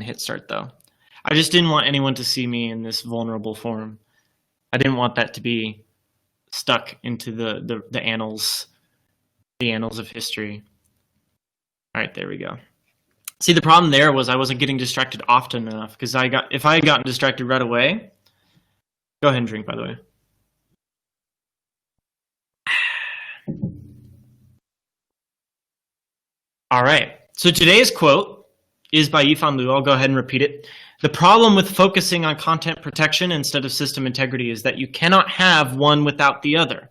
hit start though. I just didn't want anyone to see me in this vulnerable form. I didn't want that to be stuck into the annals of history. All right, there we go. See, the problem there was I wasn't getting distracted often enough, because if I had gotten distracted right away, go ahead and drink, by the way. All right, so today's quote is by Yifan Liu. I'll go ahead and repeat it. The problem with focusing on content protection instead of system integrity is that you cannot have one without the other.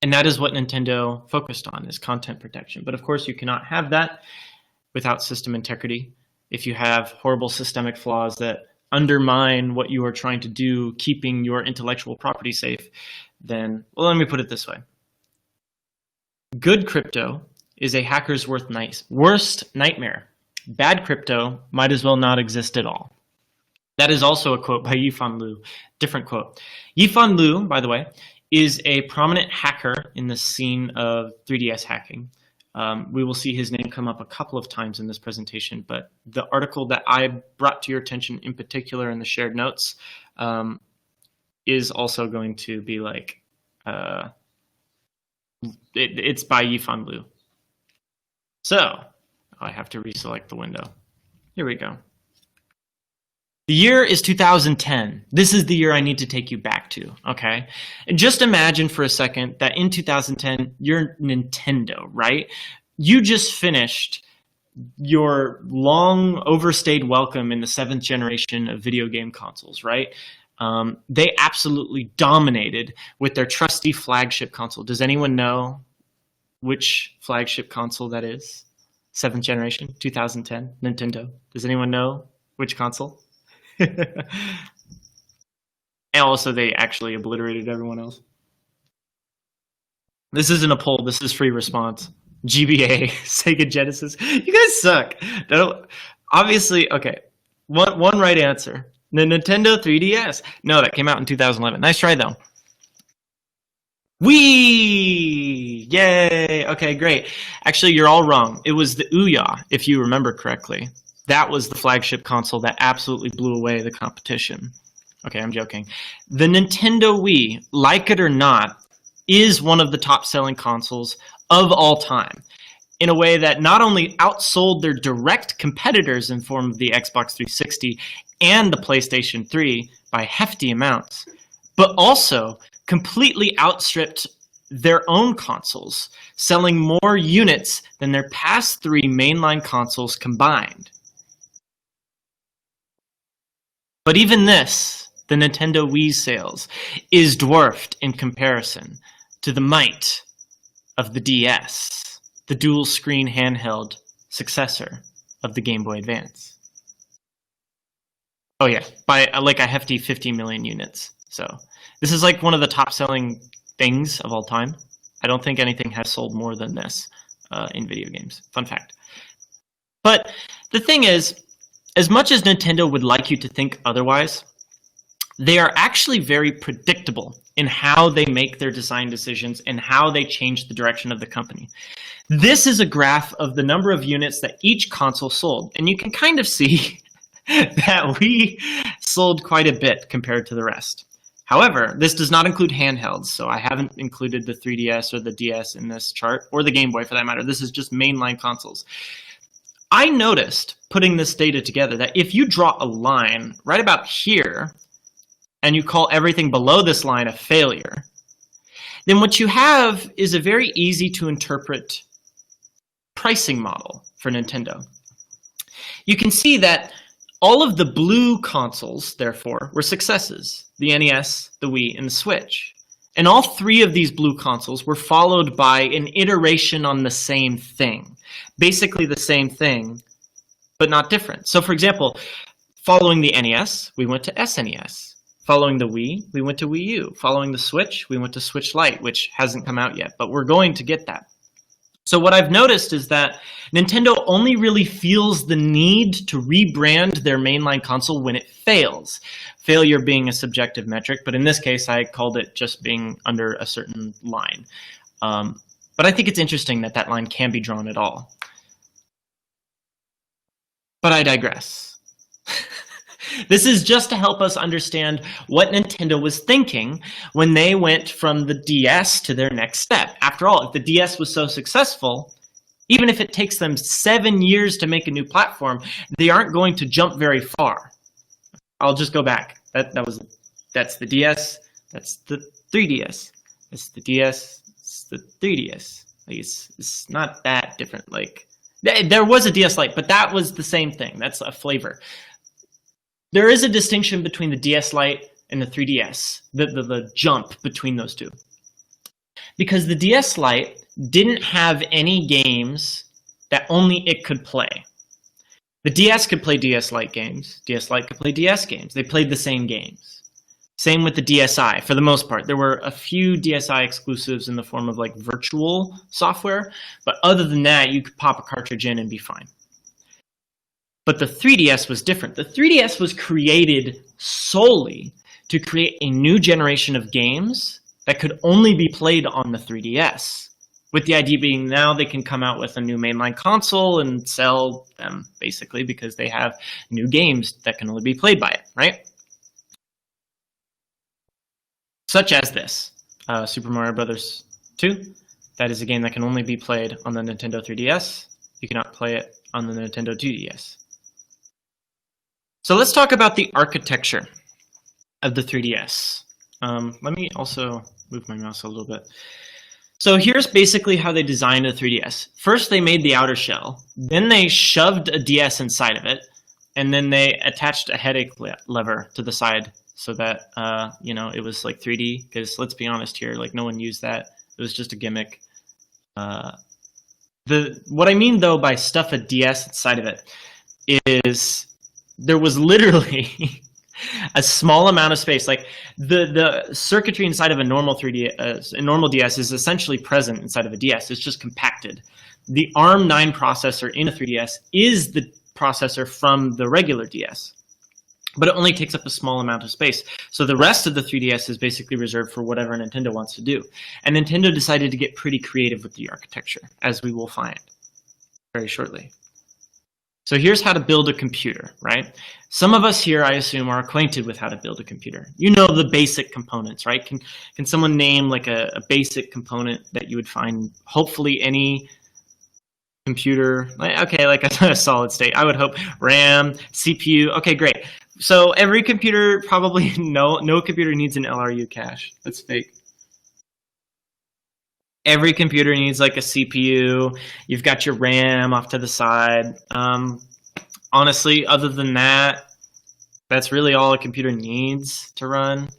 And that is what Nintendo focused on, is content protection. But of course, you cannot have that without system integrity. If you have horrible systemic flaws that undermine what you are trying to do, keeping your intellectual property safe, then, well, let me put it this way. Good crypto is a hacker's worst nightmare. Bad crypto might as well not exist at all. That is also a quote by Yifan Liu. Different quote. Yifan Liu, by the way, is a prominent hacker in the scene of 3DS hacking. We will see his name come up a couple of times in this presentation, but the article that I brought to your attention in particular in the shared notes is also going to be like, it's by Yifan Liu. So, I have to reselect the window. Here we go. The year is 2010. This is the year I need to take you back to, okay? And just imagine for a second that in 2010, you're Nintendo, right? You just finished your long overstayed welcome in the 7th generation of video game consoles, right? They absolutely dominated with their trusty flagship console. Does anyone know which flagship console that is? 7th generation, 2010, Nintendo. Does anyone know which console? And also, they actually obliterated everyone else. This isn't a poll. This is free response. GBA, Sega Genesis. You guys suck. Obviously, okay. One right answer. The Nintendo 3DS. No, that came out in 2011. Nice try, though. Whee! Yay! Okay, great. Actually, you're all wrong. It was the Ouya, if you remember correctly. That was the flagship console that absolutely blew away the competition. Okay, I'm joking. The Nintendo Wii, like it or not, is one of the top-selling consoles of all time, in a way that not only outsold their direct competitors in form of the Xbox 360 and the PlayStation 3 by hefty amounts, but also completely outstripped their own consoles, selling more units than their past 3 mainline consoles combined. But even this, the Nintendo Wii sales, is dwarfed in comparison to the might of the DS, the dual-screen handheld successor of the Game Boy Advance. Oh yeah, by like a hefty 50 million units. So this is like one of the top-selling things of all time. I don't think anything has sold more than this in video games. Fun fact. But the thing is, as much as Nintendo would like you to think otherwise, they are actually very predictable in how they make their design decisions and how they change the direction of the company. This is a graph of the number of units that each console sold, and you can kind of see that we sold quite a bit compared to the rest. However, this does not include handhelds, so I haven't included the 3DS or the DS in this chart, or the Game Boy for that matter. This is just mainline consoles. I noticed, putting this data together, that if you draw a line right about here, and you call everything below this line a failure, then what you have is a very easy to interpret pricing model for Nintendo. You can see that all of the blue consoles, therefore, were successes. The NES, the Wii, and the Switch. And all 3 of these blue consoles were followed by an iteration on the same thing. Basically the same thing, but not different. So for example, following the NES, we went to SNES. Following the Wii, we went to Wii U. Following the Switch, we went to Switch Lite, which hasn't come out yet, but we're going to get that. So what I've noticed is that Nintendo only really feels the need to rebrand their mainline console when it fails. Failure being a subjective metric, but in this case, I called it just being under a certain line. But I think it's interesting that that line can be drawn at all. But I digress. This is just to help us understand what Nintendo was thinking when they went from the DS to their next step. After all, if the DS was so successful, even if it takes them 7 years to make a new platform, they aren't going to jump very far. I'll just go back. That's the DS. That's the 3DS. It's the DS. It's the 3DS. Like it's not that different. Like there was a DS Lite, but that was the same thing. That's a flavor. There is a distinction between the DS Lite and the 3DS. The jump between those two, because the DS Lite didn't have any games that only it could play. The DS could play DS Lite games. DS Lite could play DS games. They played the same games. Same with the DSi, for the most part. There were a few DSi exclusives in the form of like virtual software, but other than that, you could pop a cartridge in and be fine. But the 3DS was different. The 3DS was created solely to create a new generation of games that could only be played on the 3DS. With the idea being now they can come out with a new mainline console and sell them, basically, because they have new games that can only be played by it, right? Such as this, Super Mario Bros. 2. That is a game that can only be played on the Nintendo 3DS. You cannot play it on the Nintendo 2DS. So let's talk about the architecture of the 3DS. Let me also move my mouse a little bit. So here's basically how they designed a 3DS. First, they made the outer shell. Then they shoved a DS inside of it. And then they attached a headache lever to the side so that, you know, it was like 3D. Because let's be honest here, like no one used that. It was just a gimmick. What I mean, though, by stuff a DS inside of it is there was literally a small amount of space. Like the circuitry inside of a normal 3D, a normal DS is essentially present inside of a DS. It's just compacted. The ARM9 processor in a 3DS is the processor from the regular DS, but it only takes up a small amount of space. So the rest of the 3DS is basically reserved for whatever Nintendo wants to do. And Nintendo decided to get pretty creative with the architecture, as we will find very shortly. So here's how to build a computer, right? Some of us here, I assume, are acquainted with how to build a computer. You know the basic components, right? Can someone name like a basic component that you would find, hopefully any computer, okay, like a solid state, I would hope. RAM, CPU, okay, great. So every computer probably, no computer needs an LRU cache. That's fake. Every computer needs like a CPU. You've got your RAM off to the side. Honestly, other than that, that's really all a computer needs to run.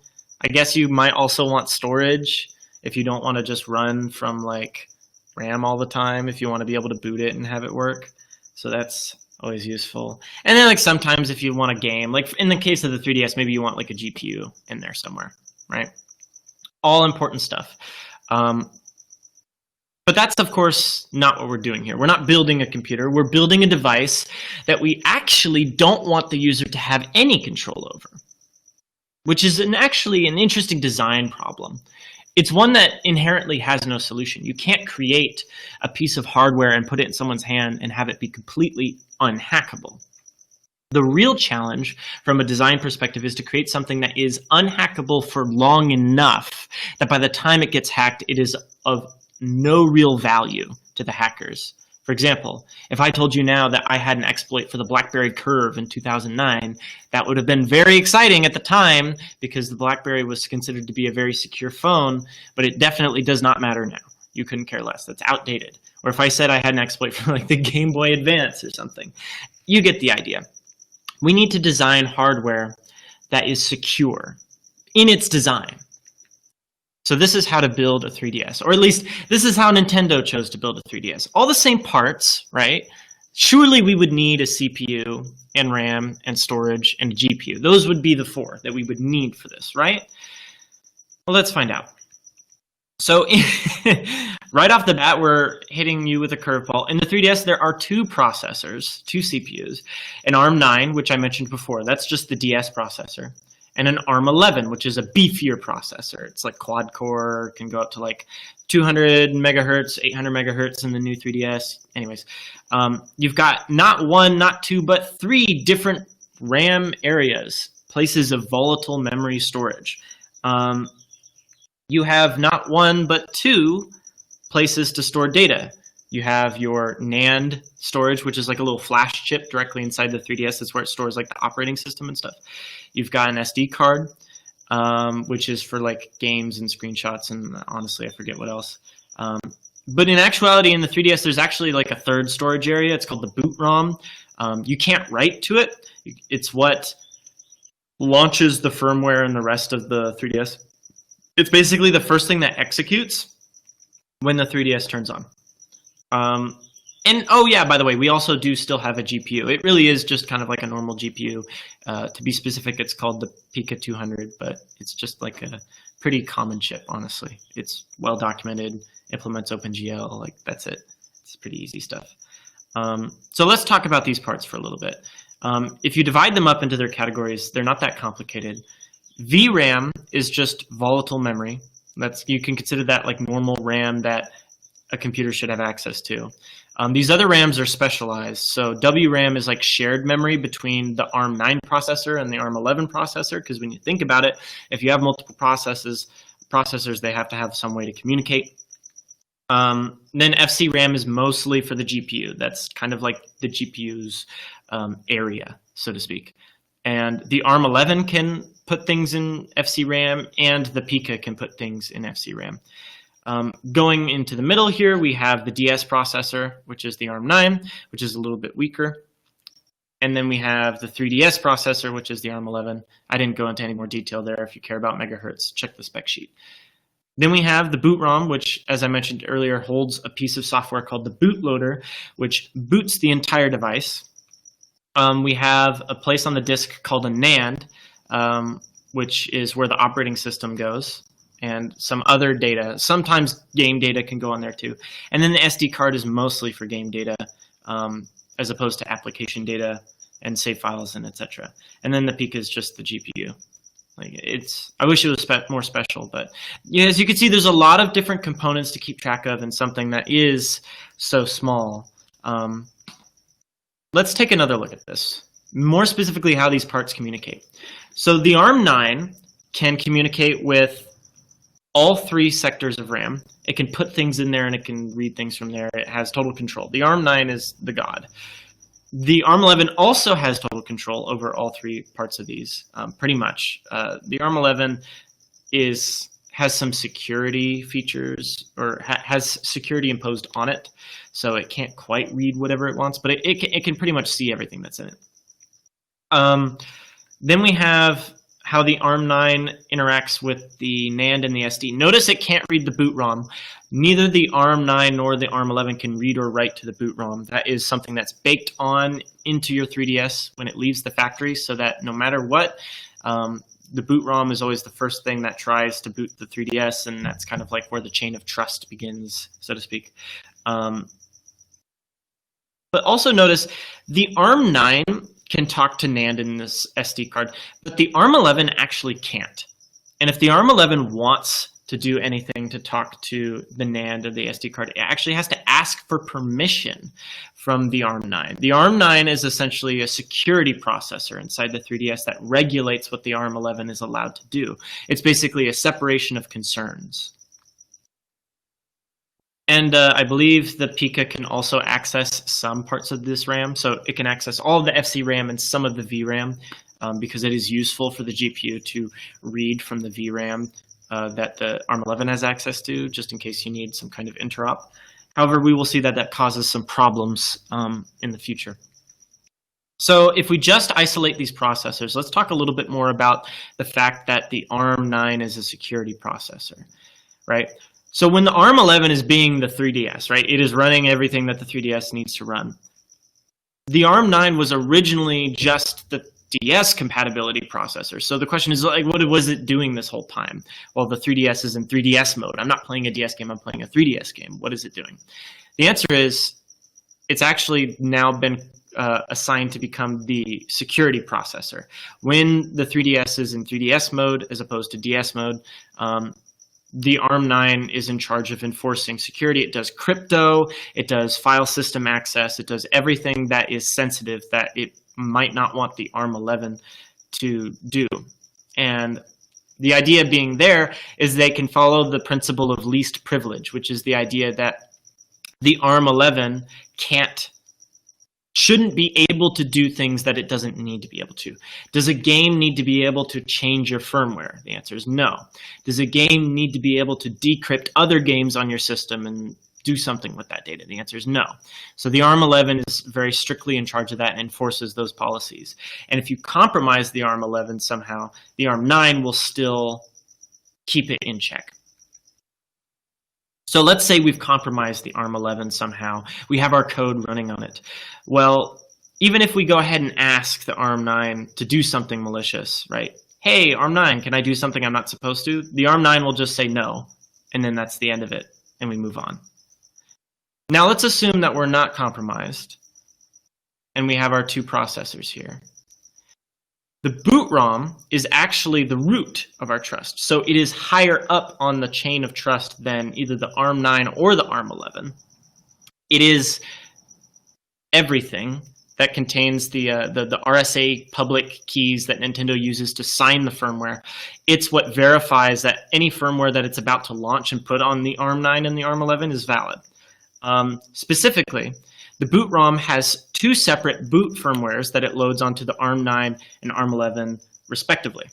I guess you might also want storage if you don't want to just run from like RAM all the time, if you want to be able to boot it and have it work. So that's always useful. And then like sometimes if you want a game, like in the case of the 3DS, maybe you want like a GPU in there somewhere, right? All important stuff. But that's, of course, not what we're doing here. We're not building a computer. We're building a device that we actually don't want the user to have any control over, which is actually an interesting design problem. It's one that inherently has no solution. You can't create a piece of hardware and put it in someone's hand and have it be completely unhackable. The real challenge from a design perspective is to create something that is unhackable for long enough that by the time it gets hacked, it is of no real value to the hackers. For example, if I told you now that I had an exploit for the BlackBerry Curve in 2009, that would have been very exciting at the time because the BlackBerry was considered to be a very secure phone, but it definitely does not matter now. You couldn't care less. That's outdated. Or if I said I had an exploit for like the Game Boy Advance or something, you get the idea. We need to design hardware that is secure in its design. So this is how to build a 3DS, or at least this is how Nintendo chose to build a 3DS. All the same parts, right? Surely we would need a CPU and RAM and storage and a GPU. Those would be the four that we would need for this, right? Well, let's find out. So right off the bat, we're hitting you with a curveball. In the 3DS, there are two processors, two CPUs, an ARM9, which I mentioned before. That's just the DS processor. and an ARM11, which is a beefier processor. It's like quad core, can go up to like 200 megahertz, 800 megahertz in the new 3DS. Anyways, you've got not one, not two, but 3 different RAM areas, places of volatile memory storage. You have not one, but 2 places to store data. You have your NAND storage, which is like a little flash chip directly inside the 3DS. That's where it stores like the operating system and stuff. You've got an SD card, which is for like games and screenshots, and honestly, I forget what else. But in actuality, in the 3DS, there's actually like a 3rd storage area. It's called the boot ROM. You can't write to it. It's what launches the firmware and the rest of the 3DS. It's basically the first thing that executes when the 3DS turns on. And oh yeah, by the way, we also do still have a GPU. It really is just kind of like a normal GPU. To be specific, it's called the Pica 200, but it's just like a pretty common chip, honestly. It's well documented, implements OpenGL, like that's it. It's pretty easy stuff. So let's talk about these parts for a little bit. If you divide them up into their categories, they're not that complicated. VRAM is just volatile memory. You can consider that like normal RAM that a computer should have access to. These other RAMs are specialized. So WRAM is like shared memory between the ARM9 processor and the ARM11 processor, because when you think about it, if you have multiple processors, they have to have some way to communicate. Then FCRAM is mostly for the GPU. That's kind of like the GPU's area, so to speak. And the ARM11 can put things in FCRAM, and the Pica can put things in FCRAM. Going into the middle here, we have the DS processor, which is the ARM9, which is a little bit weaker. And then we have the 3DS processor, which is the ARM11. I didn't go into any more detail there. If you care about megahertz, check the spec sheet. Then we have the boot ROM, which, as I mentioned earlier, holds a piece of software called the bootloader, which boots the entire device. We have a place on the disk called a NAND, which is where the operating system goes, and some other data. Sometimes game data can go on there too. And then the SD card is mostly for game data, as opposed to application data and save files and etc. And then the Pica is just the GPU. I wish it was more special, but as you can see, there's a lot of different components to keep track of in something that is so small. Let's take another look at this. More specifically, how these parts communicate. So the ARM9 can communicate with all 3 sectors of RAM. It can put things in there and it can read things from there. It has total control. The ARM9 is the god. The ARM11 also has total control over all 3 parts of these, pretty much. The ARM11 has some security features, or has security imposed on it, so it can't quite read whatever it wants, but it can pretty much see everything that's in it. Then we have how the ARM9 interacts with the NAND and the SD. Notice it can't read the boot ROM. Neither the ARM9 nor the ARM11 can read or write to the boot ROM. That is something that's baked on into your 3DS when it leaves the factory, so that no matter what, the boot ROM is always the first thing that tries to boot the 3DS, and that's kind of like where the chain of trust begins, so to speak. But also notice the ARM9 can talk to NAND in this SD card, but the ARM11 actually can't. And if the ARM11 wants to do anything to talk to the NAND or the SD card, it actually has to ask for permission from the ARM9. The ARM9 is essentially a security processor inside the 3DS that regulates what the ARM11 is allowed to do. It's basically a separation of concerns. And I believe the Pica can also access some parts of this RAM. So it can access all of the FCRAM and some of the VRAM, because it is useful for the GPU to read from the VRAM that the ARM11 has access to, just in case you need some kind of interop. However, we will see that that causes some problems in the future. So if we just isolate these processors, let's talk a little bit more about the fact that the ARM9 is a security processor, right? So when the ARM11 is being the 3DS, right, it is running everything that the 3DS needs to run. The ARM9 was originally just the DS compatibility processor. So the question is, like, what was it doing this whole time? Well, the 3DS is in 3DS mode. I'm not playing a DS game, I'm playing a 3DS game. What is it doing? The answer is, it's actually now been assigned to become the security processor. When the 3DS is in 3DS mode as opposed to DS mode, the ARM9 is in charge of enforcing security. It does crypto, it does file system access, it does everything that is sensitive that it might not want the ARM11 to do. And the idea being there is they can follow the principle of least privilege, which is the idea that the ARM11 shouldn't be able to do things that it doesn't need to be able to. Does a game need to be able to change your firmware? The answer is no. Does a game need to be able to decrypt other games on your system and do something with that data? The answer is no. So the ARM11 is very strictly in charge of that and enforces those policies. And if you compromise the ARM11 somehow, the ARM9 will still keep it in check. So let's say we've compromised the ARM11 somehow. We have our code running on it. Well, even if we go ahead and ask the ARM9 to do something malicious, right? Hey, ARM9, can I do something I'm not supposed to? The ARM9 will just say no, and then that's the end of it, and we move on. Now let's assume that we're not compromised, and we have our two processors here. The boot ROM is actually the root of our trust. So it is higher up on the chain of trust than either the ARM9 or the ARM11. It is everything that contains the RSA public keys that Nintendo uses to sign the firmware. It's what verifies that any firmware that it's about to launch and put on the ARM9 and the ARM11 is valid. Specifically, the boot ROM has two separate boot firmwares that it loads onto the ARM9 and ARM11 respectively.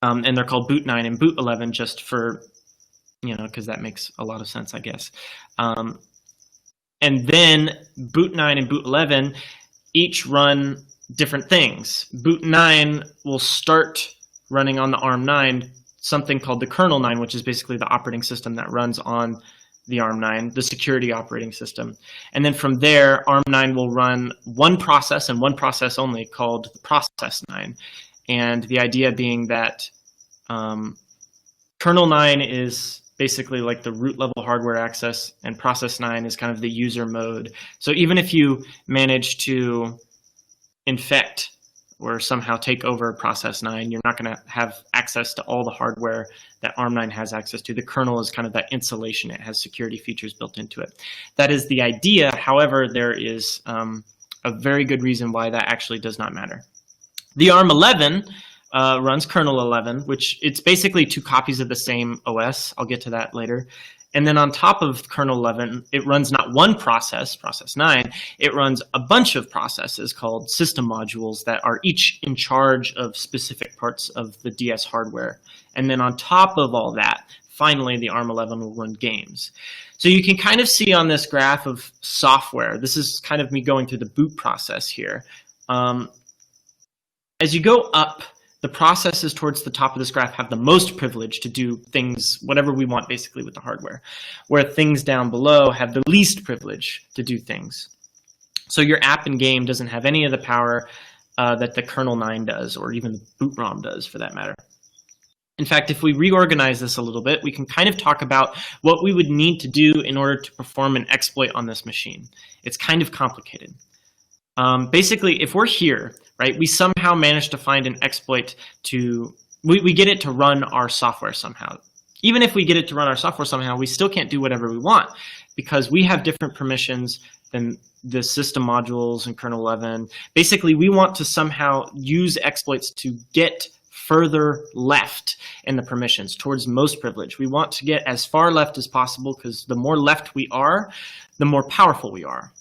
And they're called boot 9 and boot 11 just for, because that makes a lot of sense, I guess. And then boot 9 and boot 11 each run different things. Boot 9 will start running on the ARM9 something called the kernel 9, which is basically the operating system that runs on the ARM9, the security operating system. And then from there, ARM9 will run one process and one process only called the process 9. And the idea being that kernel 9 is basically like the root level hardware access, and process 9 is kind of the user mode. So even if you manage to infect or somehow take over process 9, you're not going to have access to all the hardware that ARM9 has access to. The kernel is kind of that insulation. It has security features built into it. That is the idea. However, there is a very good reason why that actually does not matter. The ARM11 runs kernel 11, which it's basically two copies of the same OS. I'll get to that later. And then on top of kernel 11, it runs not one process, process 9, it runs a bunch of processes called system modules that are each in charge of specific parts of the DS hardware. And then on top of all that, finally, the ARM11 will run games. So you can kind of see on this graph of software, this is kind of me going through the boot process here. As you go up, the processes towards the top of this graph have the most privilege to do things, whatever we want basically with the hardware, where things down below have the least privilege to do things. So your app and game doesn't have any of the power that the kernel 9 does, or even the boot ROM does for that matter. In fact, if we reorganize this a little bit, we can kind of talk about what we would need to do in order to perform an exploit on this machine. It's kind of complicated. Basically, if we're here, right, we somehow manage to find an exploit to, we get it to run our software somehow. Even if we get it to run our software somehow, we still can't do whatever we want because we have different permissions than the system modules and kernel 11. Basically, we want to somehow use exploits to get further left in the permissions towards most privilege. We want to get as far left as possible because the more left we are, the more powerful we are.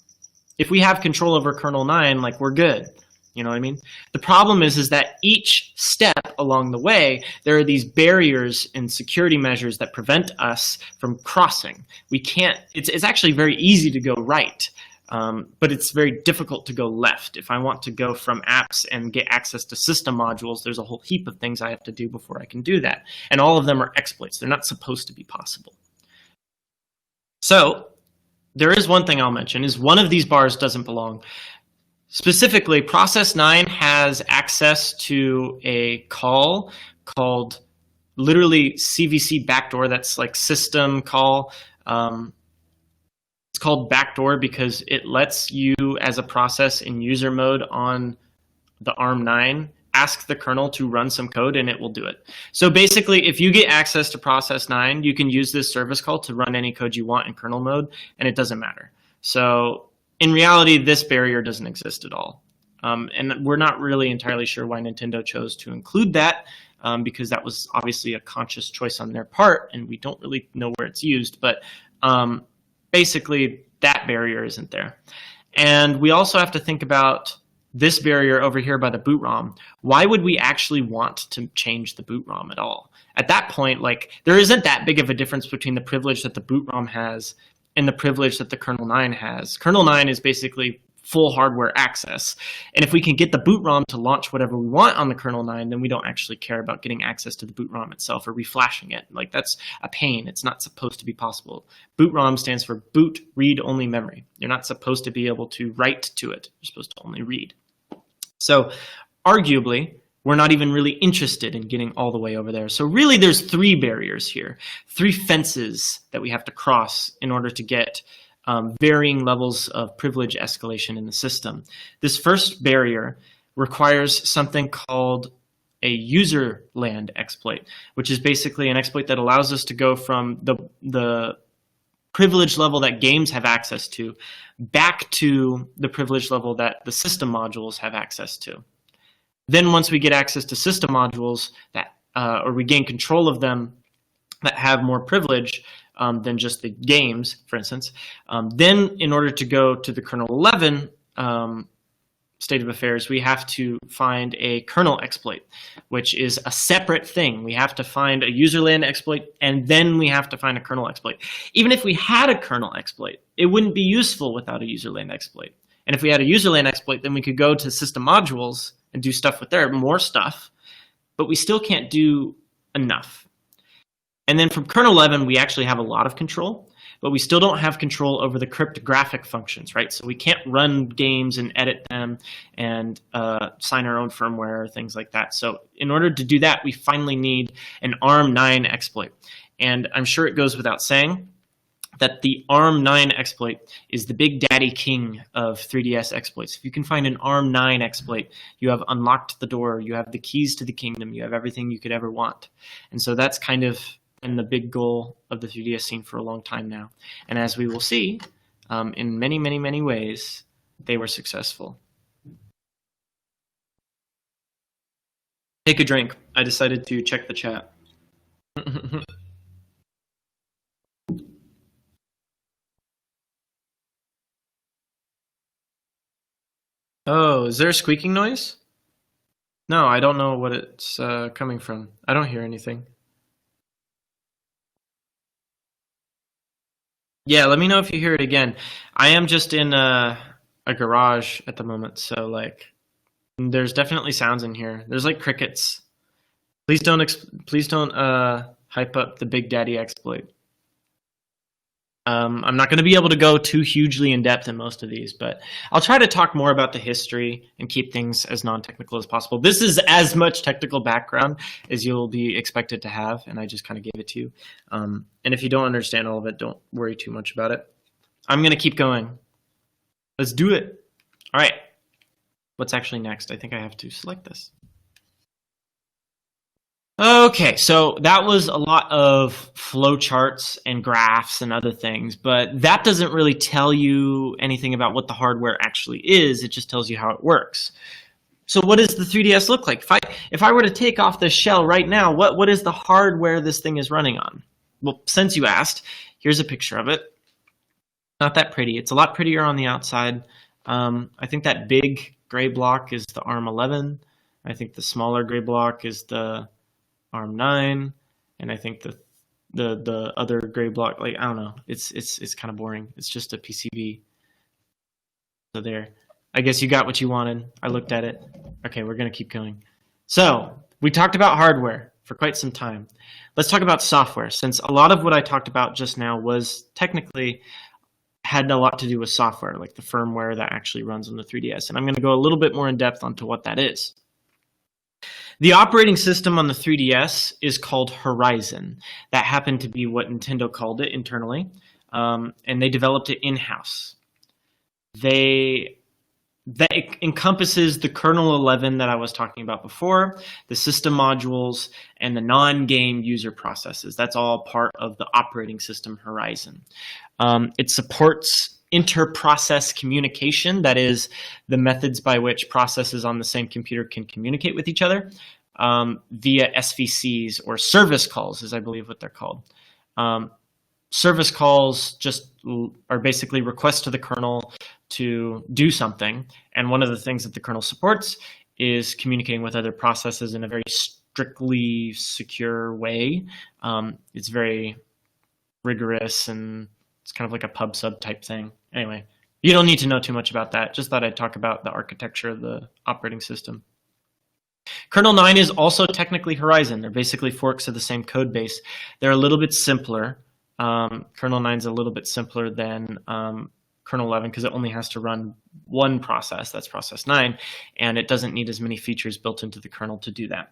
If we have control over kernel 9, like we're good. You know what I mean? The problem is that each step along the way, there are these barriers and security measures that prevent us from crossing. We can't, it's actually very easy to go right, but it's very difficult to go left. If I want to go from apps and get access to system modules, there's a whole heap of things I have to do before I can do that. And all of them are exploits. They're not supposed to be possible. So there is one thing I'll mention, is one of these bars doesn't belong. Specifically, process 9 has access to a call called literally CVC backdoor. That's like system call. It's It's called backdoor because it lets you, as a process in user mode on the ARM9, ask the kernel to run some code and it will do it. So basically, if you get access to process 9, you can use this service call to run any code you want in kernel mode, and it doesn't matter. So in reality, this barrier doesn't exist at all. And we're not really entirely sure why Nintendo chose to include that, because that was obviously a conscious choice on their part, and we don't really know where it's used. But basically, that barrier isn't there. And we also have to think about this barrier over here by the boot ROM. Why would we actually want to change the boot ROM at all? At that point, like, there isn't that big of a difference between the privilege that the boot ROM has and the privilege that the kernel 9 has. Kernel 9 is basically full hardware access. And if we can get the boot ROM to launch whatever we want on the kernel 9, then we don't actually care about getting access to the boot ROM itself or reflashing it. Like, that's a pain. It's not supposed to be possible. Boot ROM stands for boot read-only memory. You're not supposed to be able to write to it. You're supposed to only read. So arguably, we're not even really interested in getting all the way over there. So really, there's 3 barriers here, 3 fences that we have to cross in order to get varying levels of privilege escalation in the system. This first barrier requires something called a user land exploit, which is basically an exploit that allows us to go from the privilege level that games have access to back to the privilege level that the system modules have access to. Then once we get access to system modules that, or we gain control of them that have more privilege than just the games, for instance, then in order to go to the kernel 11 state of affairs, we have to find a kernel exploit, which is a separate thing. We have to find a user land exploit, and then we have to find a kernel exploit. Even if we had a kernel exploit, it wouldn't be useful without a user land exploit. And if we had a user land exploit, then we could go to system modules and do stuff with there, more stuff, but we still can't do enough. And then from kernel 11, we actually have a lot of control, but we still don't have control over the cryptographic functions, right? So we can't run games and edit them and sign our own firmware or things like that. So in order to do that, we finally need an ARM9 exploit. And I'm sure it goes without saying that the ARM9 exploit is the big daddy king of 3DS exploits. If you can find an ARM9 exploit, you have unlocked the door, you have the keys to the kingdom, you have everything you could ever want. And so that's kind of been the big goal of the 3DS scene for a long time now. And as we will see, in many, many, many ways, they were successful. Take a drink. I decided to check the chat. Oh, is there a squeaking noise? No, I don't know what it's coming from. I don't hear anything. Yeah, let me know if you hear it again. I am just in a garage at the moment, so like, there's definitely sounds in here. There's like crickets. Please don't hype up the Big Daddy exploit. I'm not going to be able to go too hugely in depth in most of these, but I'll try to talk more about the history and keep things as non-technical as possible. This is as much technical background as you'll be expected to have, and I just kind of gave it to you. And if you don't understand all of it, don't worry too much about it. I'm going to keep going. Let's do it. All right. What's actually next? I think I have to select this. Okay, so that was a lot of flowcharts and graphs and other things, but that doesn't really tell you anything about what the hardware actually is. It just tells you how it works. So what does the 3DS look like? If I were to take off this shell right now, what is the hardware this thing is running on? Well, since you asked, here's a picture of it. Not that pretty. It's a lot prettier on the outside. I think that big gray block is the ARM11. I think the smaller gray block is the ARM9, and I think the other gray block, like, I don't know, it's kind of boring. It's just a PCB. So there, I guess you got what you wanted. I looked at it. Okay, we're gonna keep going. So we talked about hardware for quite some time. Let's talk about software, since a lot of what I talked about just now was technically had a lot to do with software, like the firmware that actually runs on the 3DS. And I'm gonna go a little bit more in depth onto what that is. The operating system on the 3DS is called Horizon. That happened to be what Nintendo called it internally. and they developed it in-house. That encompasses the kernel 11 that I was talking about before, the system modules, and the non-game user processes. That's all part of the operating system horizon. It supports inter-process communication, that is, the methods by which processes on the same computer can communicate with each other via SVCs, or service calls, is I believe what they're called. Service calls just are basically requests to the kernel to do something, and one of the things that the kernel supports is communicating with other processes in a very strictly secure way. It's very rigorous, and it's kind of like a pub sub type thing. Anyway, you don't need to know too much about that. Just thought I'd talk about the architecture of the operating system. Kernel 9 is also technically Horizon. They're basically forks of the same code base. They're a little bit simpler. Kernel 9 is a little bit simpler than kernel 11 because it only has to run one process, that's process 9, and it doesn't need as many features built into the kernel to do that.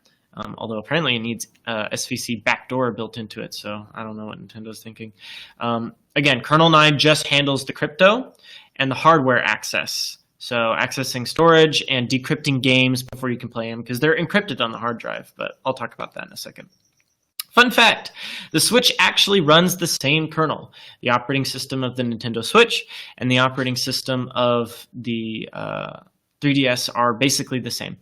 Although apparently it needs SVC backdoor built into it, so I don't know what Nintendo's thinking. Again, kernel 9 just handles the crypto and the hardware access. So accessing storage and decrypting games before you can play them, because they're encrypted on the hard drive, but I'll talk about that in a second. Fun fact, the Switch actually runs the same kernel. The operating system of the Nintendo Switch and the operating system of the 3DS are basically the same.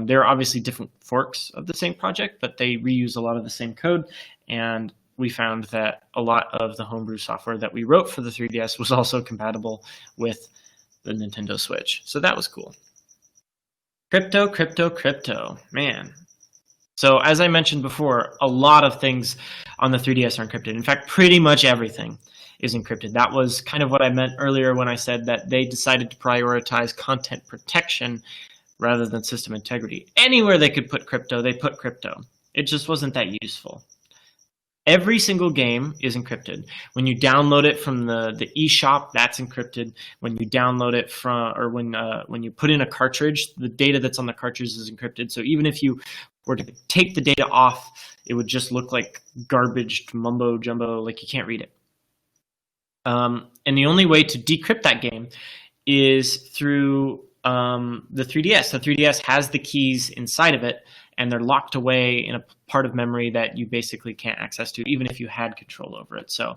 They're obviously different forks of the same project, but they reuse a lot of the same code, and we found that a lot of the homebrew software that we wrote for the 3DS was also compatible with the Nintendo Switch. So that was cool. Crypto, crypto, crypto. Man. So as I mentioned before, a lot of things on the 3DS are encrypted. In fact, pretty much everything is encrypted. That was kind of what I meant earlier when I said that they decided to prioritize content protection rather than system integrity. Anywhere they could put crypto, they put crypto. It just wasn't that useful. Every single game is encrypted. When you download it from the eShop, that's encrypted. When you download it from, or when you put in a cartridge, the data that's on the cartridge is encrypted. So even if you were to take the data off, it would just look like garbage mumbo jumbo, like you can't read it. And the only way to decrypt that game is through the 3DS. The 3DS has the keys inside of it, and they're locked away in a part of memory that you basically can't access to, even if you had control over it. So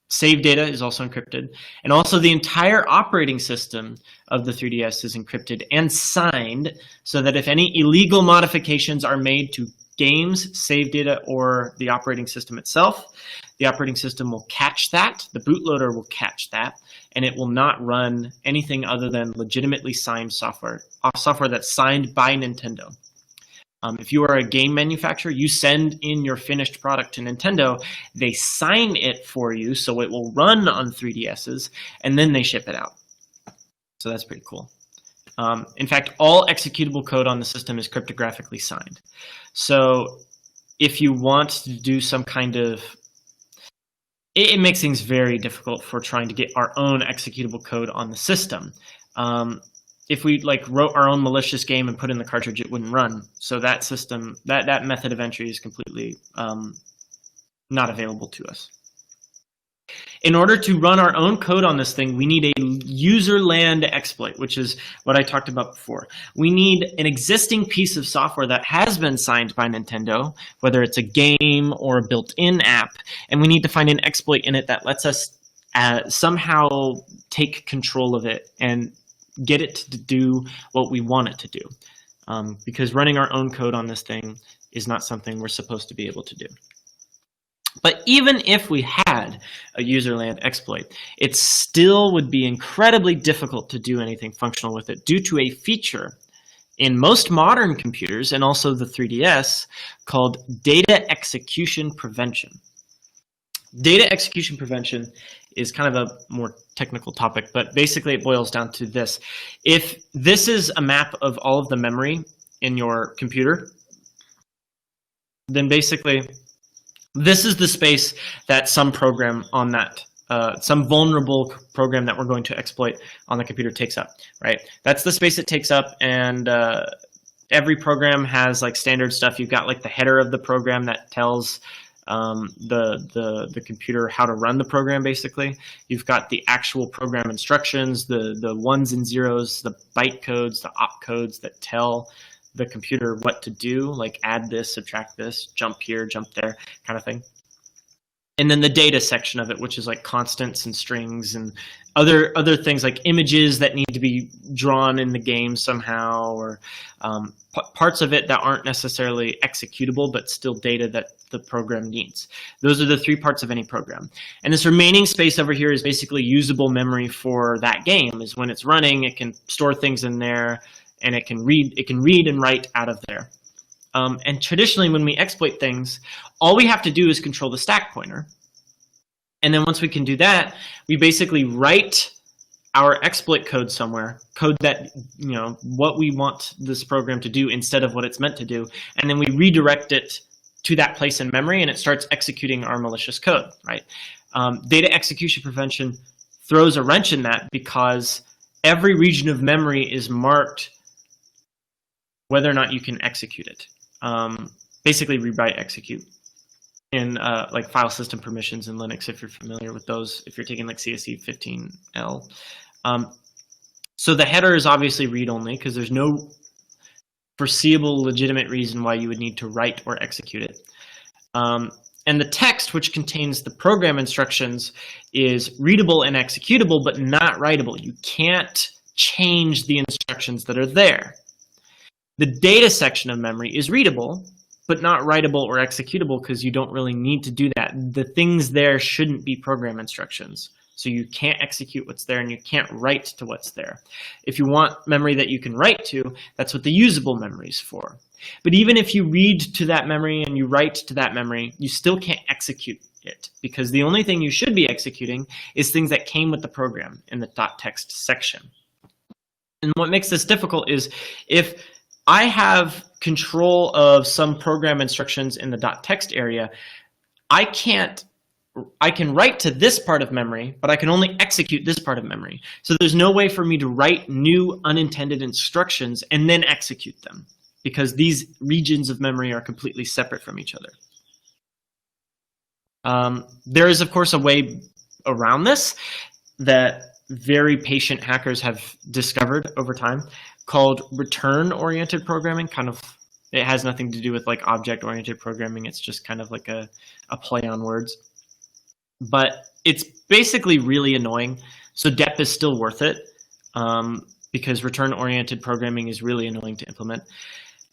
save data is also encrypted. And also the entire operating system of the 3DS is encrypted and signed, so that if any illegal modifications are made to games, save data, or the operating system itself, the operating system will catch that, the bootloader will catch that, and it will not run anything other than legitimately signed software, software that's signed by Nintendo. If you are a game manufacturer, you send in your finished product to Nintendo, they sign it for you so it will run on 3DSs, and then they ship it out. So that's pretty cool. In fact, all executable code on the system is cryptographically signed. So if you want to do some kind of, it makes things very difficult for trying to get our own executable code on the system. If we wrote our own malicious game and put in the cartridge, it wouldn't run. So that system, that method of entry is completely not available to us. In order to run our own code on this thing, we need a userland exploit, which is what I talked about before. We need an existing piece of software that has been signed by Nintendo, whether it's a game or a built-in app, and we need to find an exploit in it that lets us somehow take control of it and get it to do what we want it to do. Because running our own code on this thing is not something we're supposed to be able to do. But even if we had a userland exploit, it still would be incredibly difficult to do anything functional with it due to a feature in most modern computers, and also the 3DS, called data execution prevention. Data execution prevention is kind of a more technical topic, but basically it boils down to this. If this is a map of all of the memory in your computer, then basically this is the space that some program on that, some vulnerable program that we're going to exploit on the computer takes up, right? That's the space it takes up, and every program has standard stuff. You've got the header of the program that tells the computer how to run the program, basically. You've got the actual program instructions, the ones and zeros, the byte codes, the op codes that tell the computer what to do, like add this, subtract this, jump here, jump there, kind of thing. And then the data section of it, which is like constants and strings and other things like images that need to be drawn in the game somehow, or parts of it that aren't necessarily executable but still data that the program needs. Those are the three parts of any program. And this remaining space over here is basically usable memory for that game. Is when it's running, it can store things in there, and it can read and write out of there. And traditionally, when we exploit things, all we have to do is control the stack pointer. And then once we can do that, we basically write our exploit code somewhere, code that, what we want this program to do instead of what it's meant to do. And then we redirect it to that place in memory, and it starts executing our malicious code, right? Data execution prevention throws a wrench in that because every region of memory is marked whether or not you can execute it. Basically read, write, execute in like file system permissions in Linux, if you're familiar with those, if you're taking like CSE 15L. So the header is obviously read-only because there's no foreseeable legitimate reason why you would need to write or execute it. And the text, which contains the program instructions, is readable and executable, but not writable. You can't change the instructions that are there. The data section of memory is readable, but not writable or executable because you don't really need to do that. The things there shouldn't be program instructions. So you can't execute what's there and you can't write to what's there. If you want memory that you can write to, that's what the usable memory is for. But even if you read to that memory and you write to that memory, you still can't execute it because the only thing you should be executing is things that came with the program in the .text section. And what makes this difficult is if I have control of some program instructions in the .text area, I can write to this part of memory, but I can only execute this part of memory. So there's no way for me to write new unintended instructions and then execute them because these regions of memory are completely separate from each other. There is, of course, a way around this that very patient hackers have discovered over time, called return-oriented programming. It has nothing to do with like object-oriented programming. It's just kind of like a play on words. But it's basically really annoying. So dep is still worth it because return-oriented programming is really annoying to implement.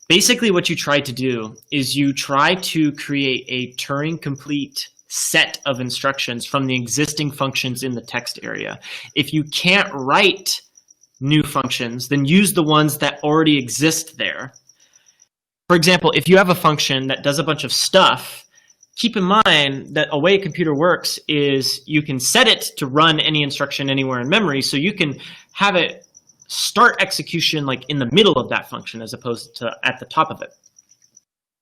Basically, what you try to do is you try to create a Turing-complete set of instructions from the existing functions in the text area. If you can't write new functions, then use the ones that already exist there. For example, if you have a function that does a bunch of stuff, keep in mind that a way a computer works is you can set it to run any instruction anywhere in memory, so you can have it start execution like in the middle of that function as opposed to at the top of it.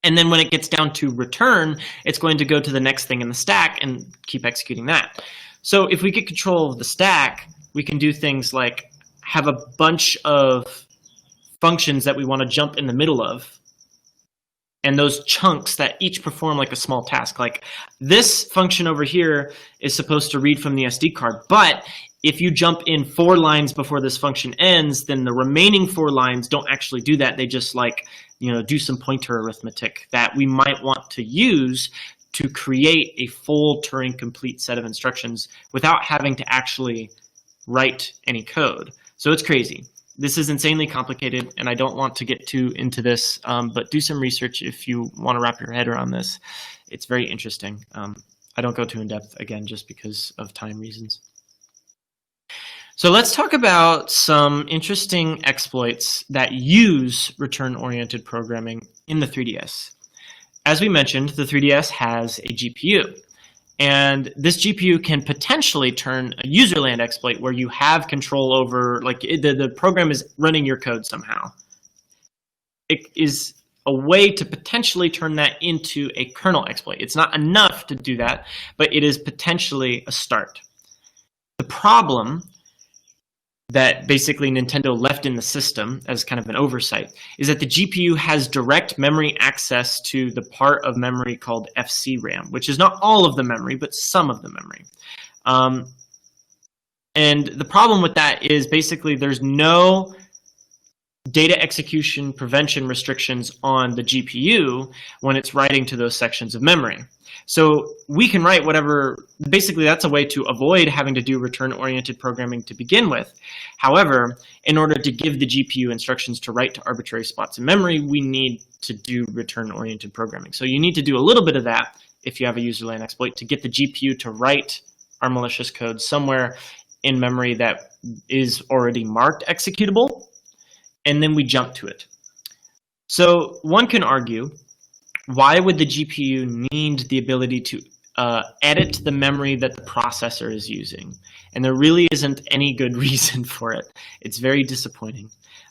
And then when it gets down to return, it's going to go to the next thing in the stack and keep executing that. So if we get control of the stack, we can do things like have a bunch of functions that we want to jump in the middle of, and those chunks that each perform like a small task. Like this function over here is supposed to read from the SD card, but if you jump in 4 lines before this function ends, then the remaining 4 lines don't actually do that. They just like, do some pointer arithmetic that we might want to use to create a full Turing complete set of instructions without having to actually write any code. So it's crazy. This is insanely complicated, and I don't want to get too into this, but do some research if you want to wrap your head around this. It's very interesting. I don't go too in depth, again, just because of time reasons. So let's talk about some interesting exploits that use return-oriented programming in the 3DS. As we mentioned, the 3DS has a GPU. And this GPU can potentially turn a userland exploit where you have control over, like the program is running your code somehow. It is a way to potentially turn that into a kernel exploit. It's not enough to do that, but it is potentially a start. The problem that basically Nintendo left in the system as kind of an oversight is that the GPU has direct memory access to the part of memory called FCRAM, which is not all of the memory, but some of the memory. And the problem with that is basically there's no data execution prevention restrictions on the GPU when it's writing to those sections of memory. So we can write whatever, basically that's a way to avoid having to do return-oriented programming to begin with. However, in order to give the GPU instructions to write to arbitrary spots in memory, we need to do return-oriented programming. So you need to do a little bit of that if you have a userland exploit to get the GPU to write our malicious code somewhere in memory that is already marked executable, and then we jump to it. So one can argue, why would the GPU need the ability to edit the memory that the processor is using? And there really isn't any good reason for it. It's very disappointing.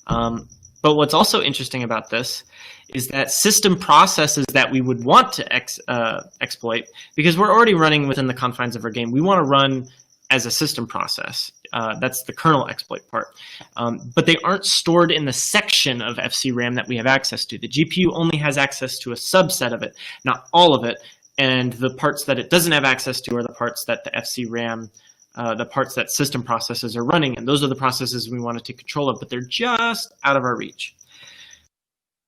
But what's also interesting about this is that system processes that we would want to exploit, because we're already running within the confines of our game, we want to run as a system process. That's the kernel exploit part. But they aren't stored in the section of FCRAM that we have access to. The GPU only has access to a subset of it, not all of it. And the parts that it doesn't have access to are the parts that the FCRAM, the parts that system processes are running. And those are the processes we want to take control of, but they're just out of our reach.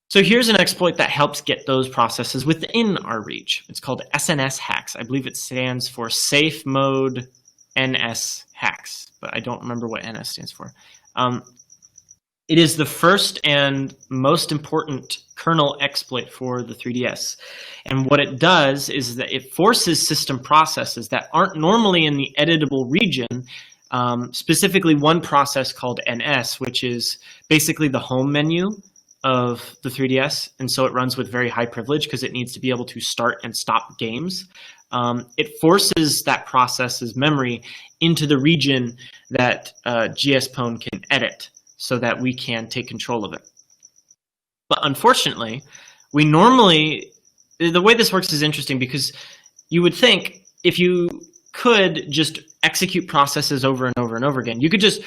So here's an exploit that helps get those processes within our reach. It's called SNShax. I believe it stands for Safe Mode NSHax, but I don't remember what NS stands for. It is the first and most important kernel exploit for the 3DS. And what it does is that it forces system processes that aren't normally in the editable region, specifically one process called NS, which is basically the home menu of the 3DS. And so it runs with very high privilege because it needs to be able to start and stop games. It forces that process's memory into the region that GSPwn can edit so that we can take control of it. But unfortunately, we normally, the way this works is interesting because you would think if you could just execute processes over and over and over again, you could just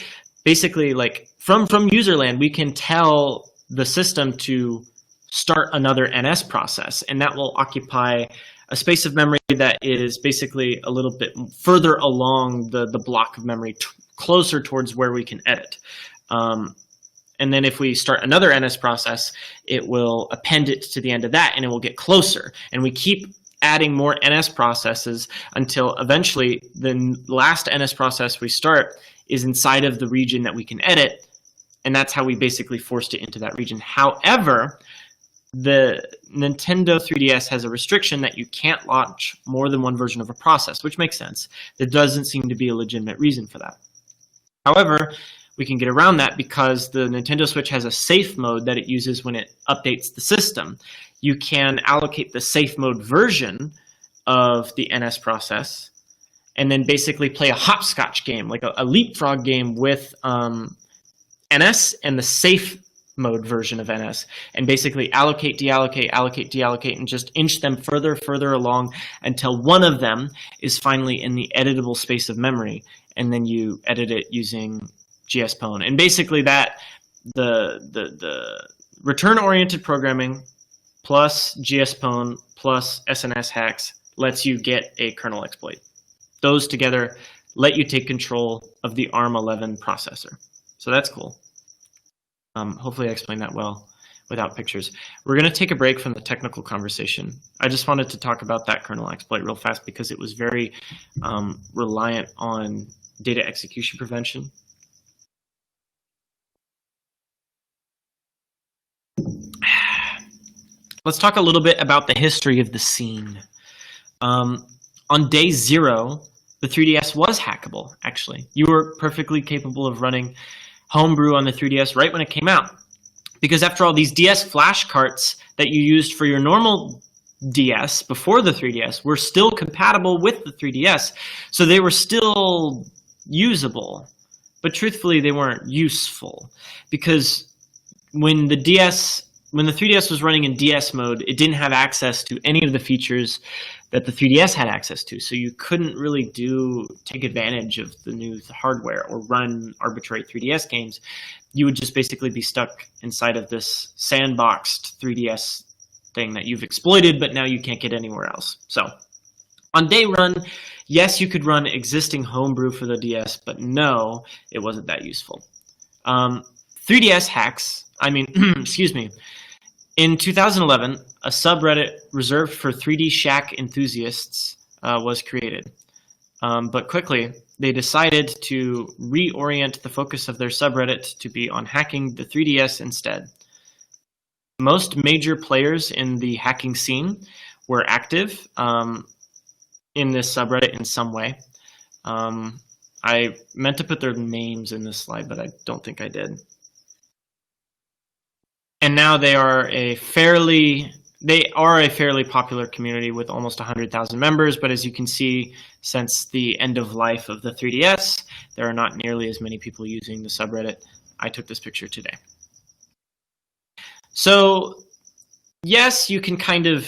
basically, like, from userland, we can tell the system to start another NS process, and that will occupy a space of memory that is basically a little bit further along the block of memory, closer towards where we can edit. And then if we start another NS process, it will append it to the end of that, and it will get closer. And we keep adding more NS processes until eventually the last NS process we start is inside of the region that we can edit, and that's how we basically forced it into that region. However, the Nintendo 3DS has a restriction that you can't launch more than one version of a process, which makes sense. There doesn't seem to be a legitimate reason for that. However, we can get around that because the Nintendo Switch has a safe mode that it uses when it updates the system. You can allocate the safe mode version of the NS process and then basically play a hopscotch game, like a leapfrog game with NS and the safe mode version of NS, and basically allocate, deallocate, allocate, deallocate, and just inch them further along until one of them is finally in the editable space of memory, and then you edit it using GSPwn. And basically that, the return-oriented programming plus GSPwn plus SNShax lets you get a kernel exploit. Those together let you take control of the ARM11 processor. So that's cool. Hopefully I explained that well without pictures. We're going to take a break from the technical conversation. I just wanted to talk about that kernel exploit real fast because it was very reliant on data execution prevention. Let's talk a little bit about the history of the scene. On day 0, the 3DS was hackable, actually. You were perfectly capable of running Homebrew on the 3DS right when it came out. Because after all, these DS flash carts that you used for your normal DS before the 3DS were still compatible with the 3DS. So they were still usable. But truthfully, they weren't useful. Because when the DS when the 3DS was running in DS mode, it didn't have access to any of the features that the 3DS had access to. So you couldn't really take advantage of the new hardware or run arbitrary 3DS games. You would just basically be stuck inside of this sandboxed 3DS thing that you've exploited, but now you can't get anywhere else. So on day one, yes, you could run existing homebrew for the DS, but no, it wasn't that useful. 3DS hacks, excuse me. In 2011, a subreddit reserved for 3D Shack enthusiasts was created. But quickly, they decided to reorient the focus of their subreddit to be on hacking the 3DS instead. Most major players in the hacking scene were active in this subreddit in some way. I meant to put their names in this slide, but I don't think I did. And now they are a fairly popular community with almost 100,000 members, but as you can see, since the end of life of the 3DS, there are not nearly as many people using the subreddit. I took this picture today. So yes, you can kind of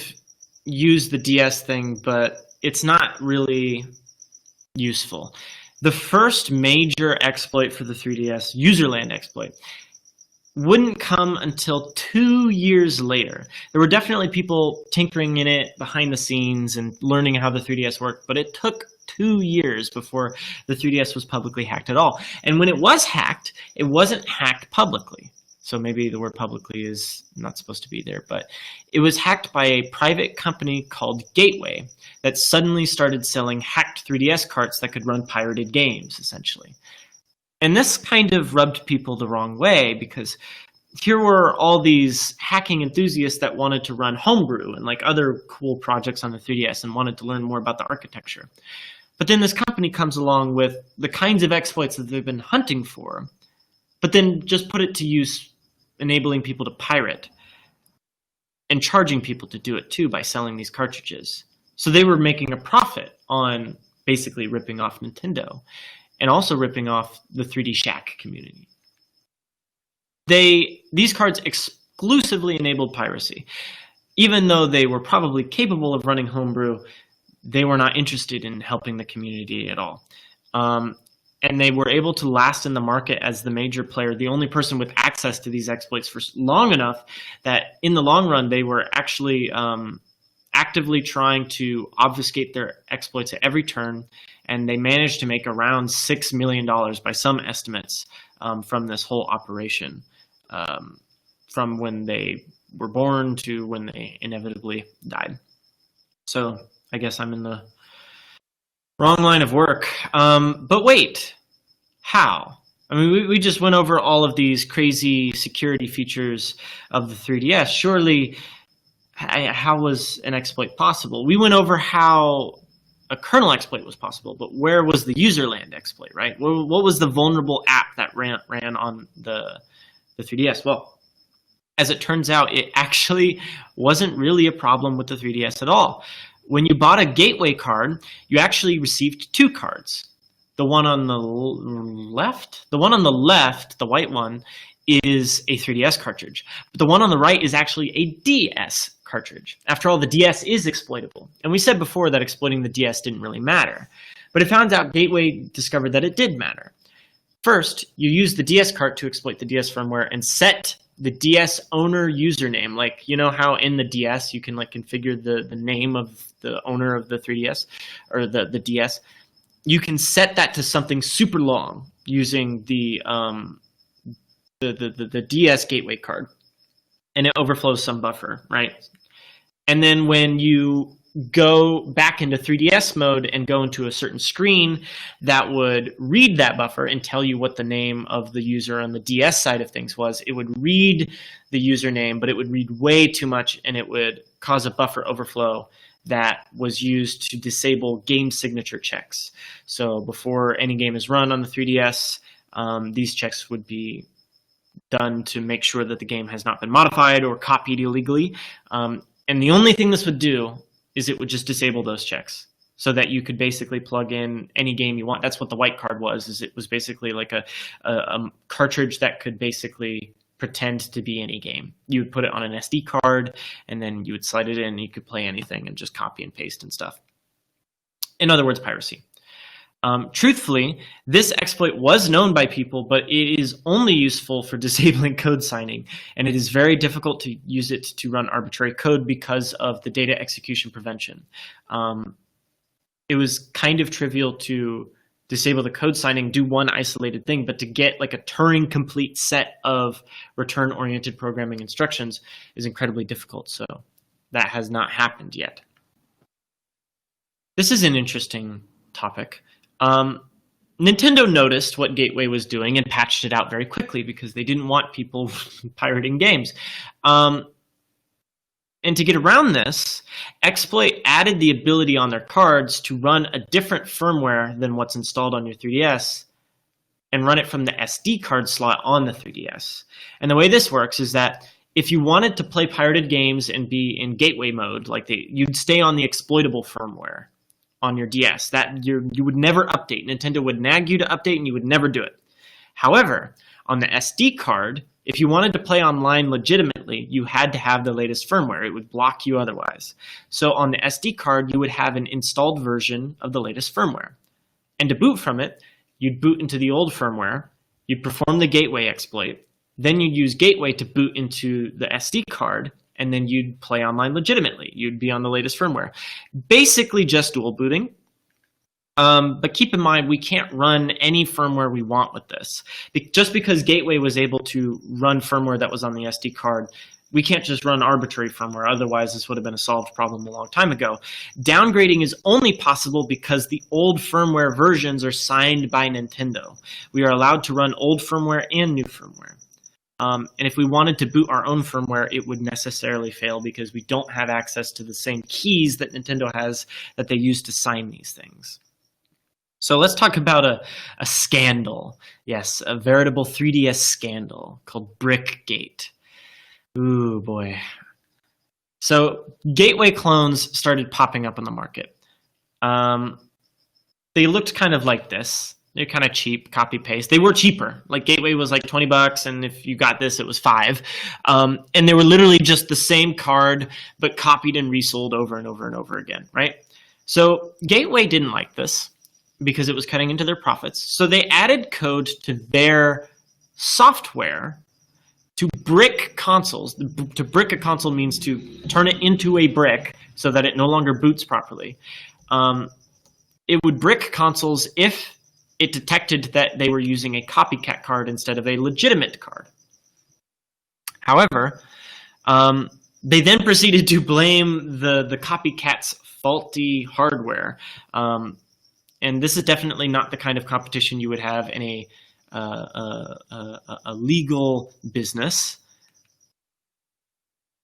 use the DS thing, but it's not really useful. The first major exploit for the 3DS, Userland exploit, wouldn't come until 2 years later. There were definitely people tinkering in it behind the scenes and learning how the 3DS worked, but it took 2 years before the 3DS was publicly hacked at all. And when it was hacked, it wasn't hacked publicly. So maybe the word publicly is not supposed to be there, but it was hacked by a private company called Gateway that suddenly started selling hacked 3DS carts that could run pirated games, essentially. And this kind of rubbed people the wrong way, because here were all these hacking enthusiasts that wanted to run homebrew and like other cool projects on the 3DS and wanted to learn more about the architecture. But then this company comes along with the kinds of exploits that they've been hunting for, but then just put it to use, enabling people to pirate and charging people to do it too by selling these cartridges. So they were making a profit on basically ripping off Nintendo and also ripping off the 3D Shack community. These cards exclusively enabled piracy. Even though they were probably capable of running homebrew, they were not interested in helping the community at all. And they were able to last in the market as the major player, the only person with access to these exploits for long enough that in the long run, they were actually actively trying to obfuscate their exploits at every turn. And they managed to make around $6 million by some estimates from this whole operation, from when they were born to when they inevitably died. So I guess I'm in the wrong line of work. But wait, how? I mean, we just went over all of these crazy security features of the 3DS. Surely, how was an exploit possible? We went over how a kernel exploit was possible, but where was the Userland exploit, right? What was the vulnerable app that ran on the 3DS? Well, as it turns out, it actually wasn't really a problem with the 3DS at all. When you bought a Gateway card, you actually received 2 cards. The one on the left, the white one, is a 3DS cartridge. But the one on the right is actually a DS cartridge. After all, the DS is exploitable. And we said before that exploiting the DS didn't really matter. But it found out Gateway discovered that it did matter. First, you use the DS cart to exploit the DS firmware and set the DS owner username. Like, you know how in the DS you can like configure the name of the owner of the 3DS or the DS? You can set that to something super long using the DS Gateway card, and it overflows some buffer, right? And then when you go back into 3DS mode and go into a certain screen, that would read that buffer and tell you what the name of the user on the DS side of things was. It would read the username, but it would read way too much, and it would cause a buffer overflow that was used to disable game signature checks. So before any game is run on the 3DS, these checks would be done to make sure that the game has not been modified or copied illegally. And the only thing this would do is it would just disable those checks so that you could basically plug in any game you want. That's what the white card was, is it was basically like a cartridge that could basically pretend to be any game. You would put it on an SD card, and then you would slide it in, and you could play anything and just copy and paste and stuff. In other words, piracy. Truthfully, this exploit was known by people, but it is only useful for disabling code signing, and it is very difficult to use it to run arbitrary code because of the data execution prevention. It was kind of trivial to disable the code signing, do one isolated thing, but to get like a Turing complete set of return-oriented programming instructions is incredibly difficult, so that has not happened yet. This is an interesting topic. Nintendo noticed what Gateway was doing and patched it out very quickly because they didn't want people pirating games. And to get around this, Exploit added the ability on their cards to run a different firmware than what's installed on your 3DS and run it from the SD card slot on the 3DS. And the way this works is that if you wanted to play pirated games and be in Gateway mode, like you'd stay on the exploitable firmware on your DS. That you would never update. Nintendo would nag you to update, and you would never do it. However, on the SD card, if you wanted to play online legitimately, you had to have the latest firmware. It would block you otherwise. So on the SD card, you would have an installed version of the latest firmware. And to boot from it, you'd boot into the old firmware, you'd perform the Gateway exploit, then you'd use Gateway to boot into the SD card, and then you'd play online legitimately. You'd be on the latest firmware. Basically just dual booting. But keep in mind, we can't run any firmware we want with this. Just because Gateway was able to run firmware that was on the SD card, we can't just run arbitrary firmware. Otherwise, this would have been a solved problem a long time ago. Downgrading is only possible because the old firmware versions are signed by Nintendo. We are allowed to run old firmware and new firmware. And if we wanted to boot our own firmware, it would necessarily fail because we don't have access to the same keys that Nintendo has that they use to sign these things. So let's talk about a scandal. Yes, a veritable 3DS scandal called Brickgate. Ooh, boy. So Gateway clones started popping up on the market. They looked kind of like this. They're kind of cheap, copy paste. They were cheaper. Like Gateway was like $20, and if you got this, it was $5. And they were literally just the same card, but copied and resold over and over and over again, right? So Gateway didn't like this because it was cutting into their profits. So they added code to their software to brick consoles. To brick a console means to turn it into a brick so that it no longer boots properly. It would brick consoles if it detected that they were using a copycat card instead of a legitimate card. However, they then proceeded to blame the copycat's faulty hardware. And this is definitely not the kind of competition you would have in a legal business.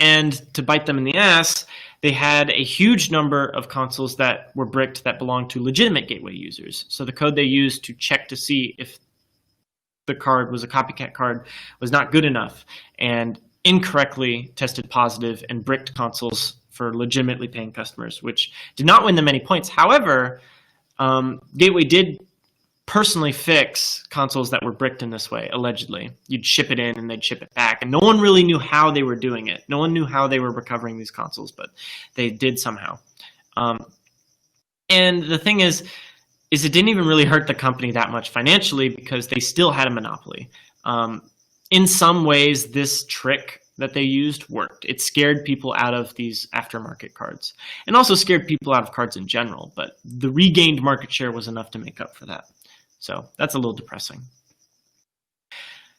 And to bite them in the ass, they had a huge number of consoles that were bricked that belonged to legitimate Gateway users. So the code they used to check to see if the card was a copycat card was not good enough and incorrectly tested positive and bricked consoles for legitimately paying customers, which did not win them any points. However, Gateway did personally fix consoles that were bricked in this way, allegedly. You'd ship it in and they'd ship it back, and no one really knew how they were doing it. No one knew how they were recovering these consoles, but they did somehow. And the thing is it didn't even really hurt the company that much financially because they still had a monopoly. In some ways, this trick that they used worked. It scared people out of these aftermarket cards and also scared people out of cards in general, but the regained market share was enough to make up for that. So that's a little depressing.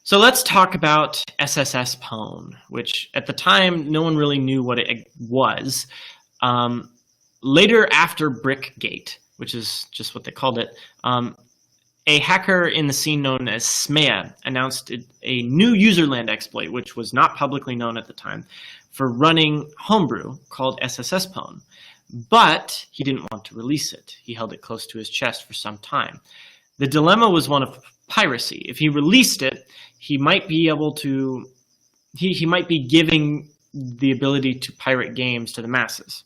So let's talk about SSSPwn, which at the time, no one really knew what it was. Later after Brickgate, which is just what they called it, a hacker in the scene known as SMEA announced a new userland exploit, which was not publicly known at the time, for running Homebrew called SSSPwn. But he didn't want to release it. He held it close to his chest for some time. The dilemma was one of piracy. If he released it, he might be able to, he might be giving the ability to pirate games to the masses.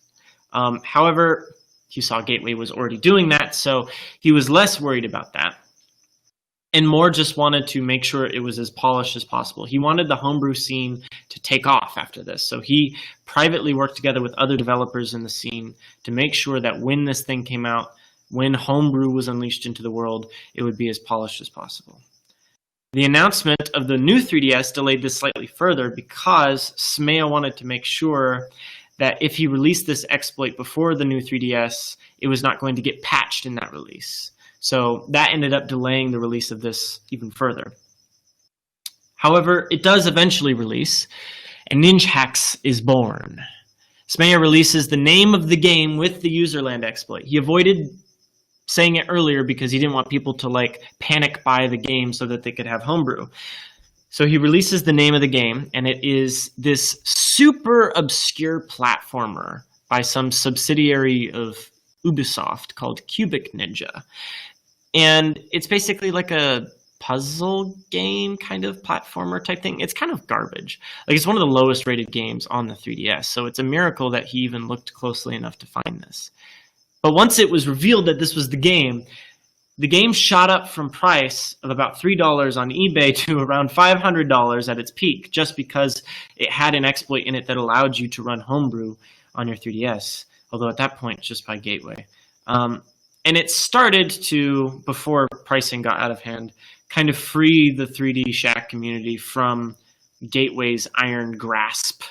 However, he saw Gateway was already doing that, so he was less worried about that. and more just wanted to make sure it was as polished as possible. He wanted the homebrew scene to take off after this. So he privately worked together with other developers in the scene to make sure that when this thing came out, when homebrew was unleashed into the world, it would be as polished as possible. The announcement of the new 3DS delayed this slightly further because Smeo wanted to make sure that if he released this exploit before the new 3DS, it was not going to get patched in that release. So that ended up delaying the release of this even further. However, it does eventually release, and Ninjhax is born. Smeo releases the name of the game with the userland exploit. He avoided saying it earlier because he didn't want people to like panic buy the game so that they could have homebrew. So he releases the name of the game, and it is this super obscure platformer by some subsidiary of Ubisoft called Cubic Ninja. And it's basically like a puzzle game kind of platformer type thing. It's kind of garbage. Like, it's one of the lowest rated games on the 3DS, so it's a miracle that he even looked closely enough to find this. But once it was revealed that this was the game shot up from price of about $3 on eBay to around $500 at its peak, just because it had an exploit in it that allowed you to run homebrew on your 3DS, although at that point just by gateway. And it started to, before pricing got out of hand, kind of free the 3D Shack community from Gateway's iron grasp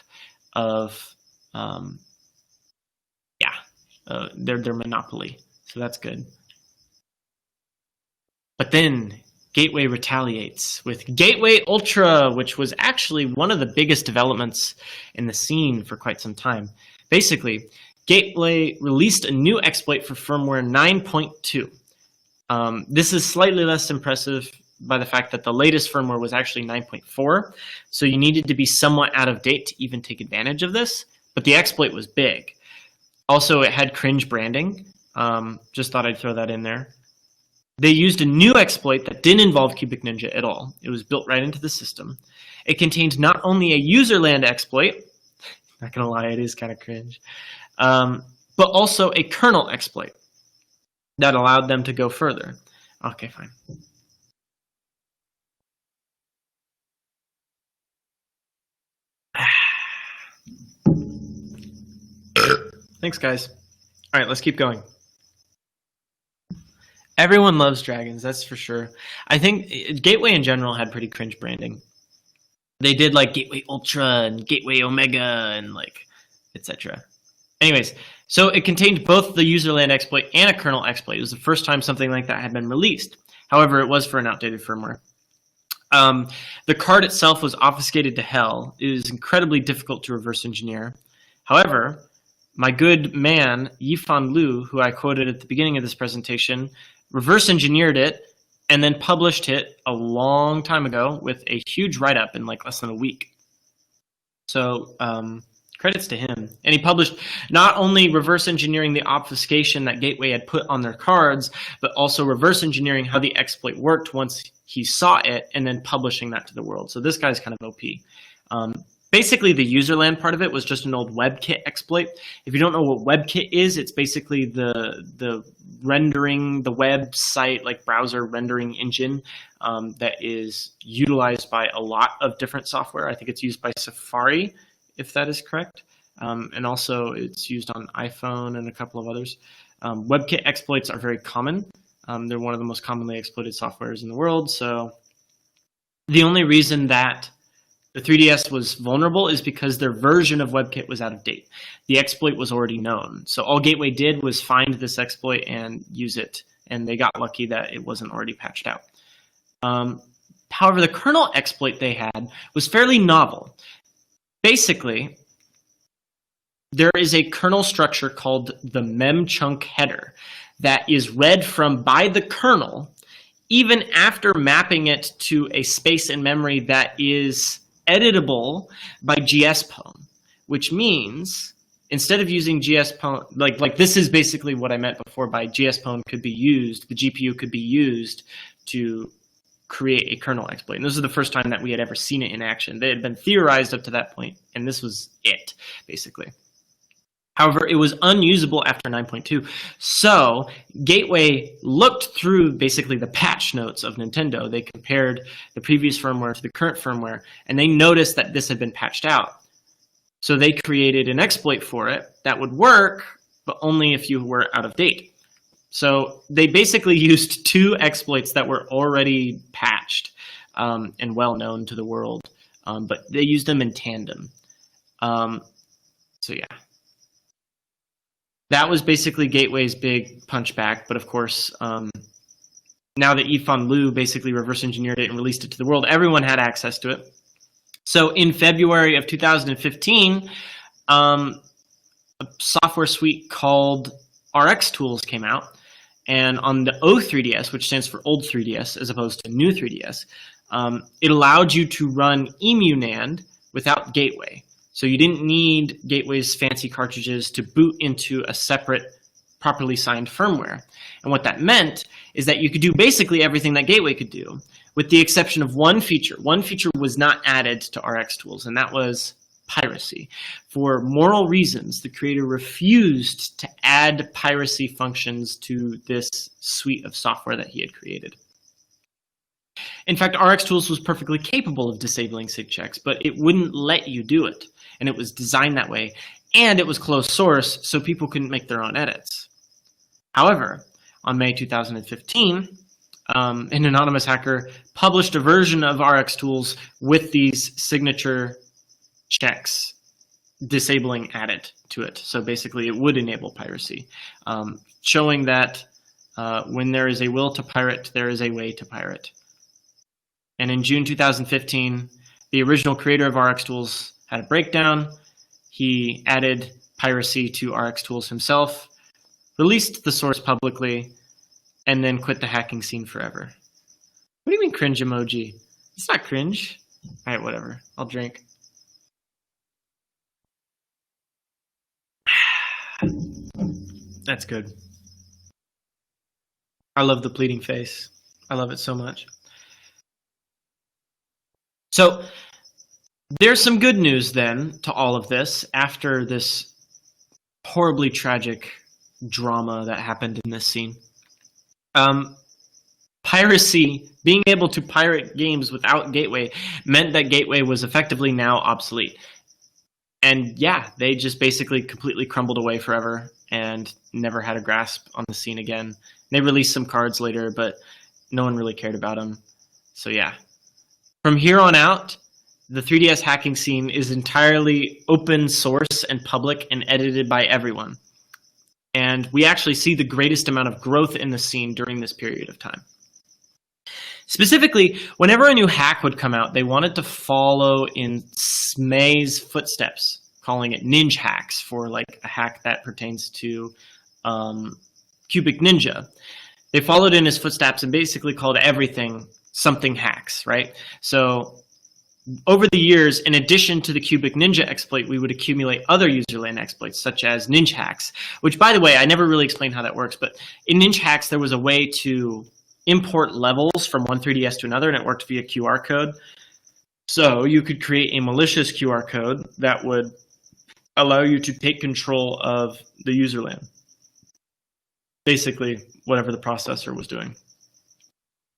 of their monopoly. So that's good. But then Gateway retaliates with Gateway Ultra, which was actually one of the biggest developments in the scene for quite some time. Basically, Gateway released a new exploit for firmware 9.2. This is slightly less impressive by the fact that the latest firmware was actually 9.4, so you needed to be somewhat out of date to even take advantage of this, but the exploit was big. Also, it had cringe branding. Just thought I'd throw that in there. They used a new exploit that didn't involve Cubic Ninja at all. It was built right into the system. It contained not only a userland exploit, not gonna lie, it is kind of cringe, but also a kernel exploit that allowed them to go further. Okay, fine. Thanks, guys. All right, let's keep going. Everyone loves dragons, that's for sure. I think Gateway in general had pretty cringe branding. They did like Gateway Ultra and Gateway Omega and like etc. Anyways, so it contained both the userland exploit and a kernel exploit. It was the first time something like that had been released. However, it was for an outdated firmware. The card itself was obfuscated to hell. It was incredibly difficult to reverse engineer. However, my good man, Yifan Liu, who I quoted at the beginning of this presentation, reverse engineered it and then published it a long time ago with a huge write-up in like less than a week. So credits to him. And he published not only reverse engineering the obfuscation that Gateway had put on their cards, but also reverse engineering how the exploit worked once he saw it and then publishing that to the world. So this guy's kind of OP. Basically, the userland part of it was just an old WebKit exploit. If you don't know what WebKit is, it's basically the rendering, the website, like browser rendering engine that is utilized by a lot of different software. I think it's used by Safari, if that is correct. And also it's used on iPhone and a couple of others. WebKit exploits are very common. They're one of the most commonly exploited softwares in the world. So the only reason that the 3DS was vulnerable is because their version of WebKit was out of date. The exploit was already known. So all Gateway did was find this exploit and use it. And they got lucky that it wasn't already patched out. However, the kernel exploit they had was fairly novel. Basically, there is a kernel structure called the memchunk header that is read from by the kernel even after mapping it to a space in memory that is editable by GSPwn, which means instead of using GSPwn, like this is basically what I meant before by GSPwn could be used, the GPU could be used to create a kernel exploit. And this is the first time that we had ever seen it in action. They had been theorized up to that point, and this was it, basically. However, it was unusable after 9.2. So Gateway looked through basically the patch notes of Nintendo. They compared the previous firmware to the current firmware, and they noticed that this had been patched out. So they created an exploit for it that would work, but only if you were out of date. So they basically used two exploits that were already patched and well known to the world, but they used them in tandem. So yeah. That was basically Gateway's big punchback, but of course, now that Yifan Liu basically reverse engineered it and released it to the world, everyone had access to it. So in February of 2015, a software suite called rxTools came out, and on the O3DS, which stands for old 3DS as opposed to new 3DS, it allowed you to run EmuNAND without Gateway. So you didn't need Gateway's fancy cartridges to boot into a separate, properly signed firmware. And what that meant is that you could do basically everything that Gateway could do, with the exception of one feature. One feature was not added to rxTools, and that was piracy. For moral reasons, the creator refused to add piracy functions to this suite of software that he had created. In fact, rxTools was perfectly capable of disabling sig checks, but it wouldn't let you do it. And it was designed that way, and it was closed source, so people couldn't make their own edits. However, on May 2015, an anonymous hacker published a version of rxTools with these signature checks disabling added to it. So basically, it would enable piracy, showing that when there is a will to pirate, there is a way to pirate. And in June 2015, the original creator of rxTools had a breakdown. He added piracy to rxTools himself, released the source publicly, and then quit the hacking scene forever. What do you mean cringe emoji? It's not cringe. All right, whatever. I'll drink. That's good. I love the pleading face. I love it so much. So there's some good news then to all of this after this horribly tragic drama that happened in this scene. Piracy, being able to pirate games without Gateway, meant that Gateway was effectively now obsolete. And yeah, they just basically completely crumbled away forever and never had a grasp on the scene again. They released some cards later, but no one really cared about them. So yeah. From here on out, the 3DS hacking scene is entirely open source and public and edited by everyone. And we actually see the greatest amount of growth in the scene during this period of time. Specifically, whenever a new hack would come out, they wanted to follow in SME's footsteps, calling it Ninjhax for like a hack that pertains to Cubic Ninja. They followed in his footsteps and basically called everything something hacks, right? So over the years, in addition to the Cubic Ninja exploit, we would accumulate other userland exploits, such as Ninjhax, which, by the way, I never really explained how that works, but in Ninjhax, there was a way to import levels from one 3DS to another, and it worked via QR code. So you could create a malicious QR code that would allow you to take control of the userland. Basically, whatever the processor was doing.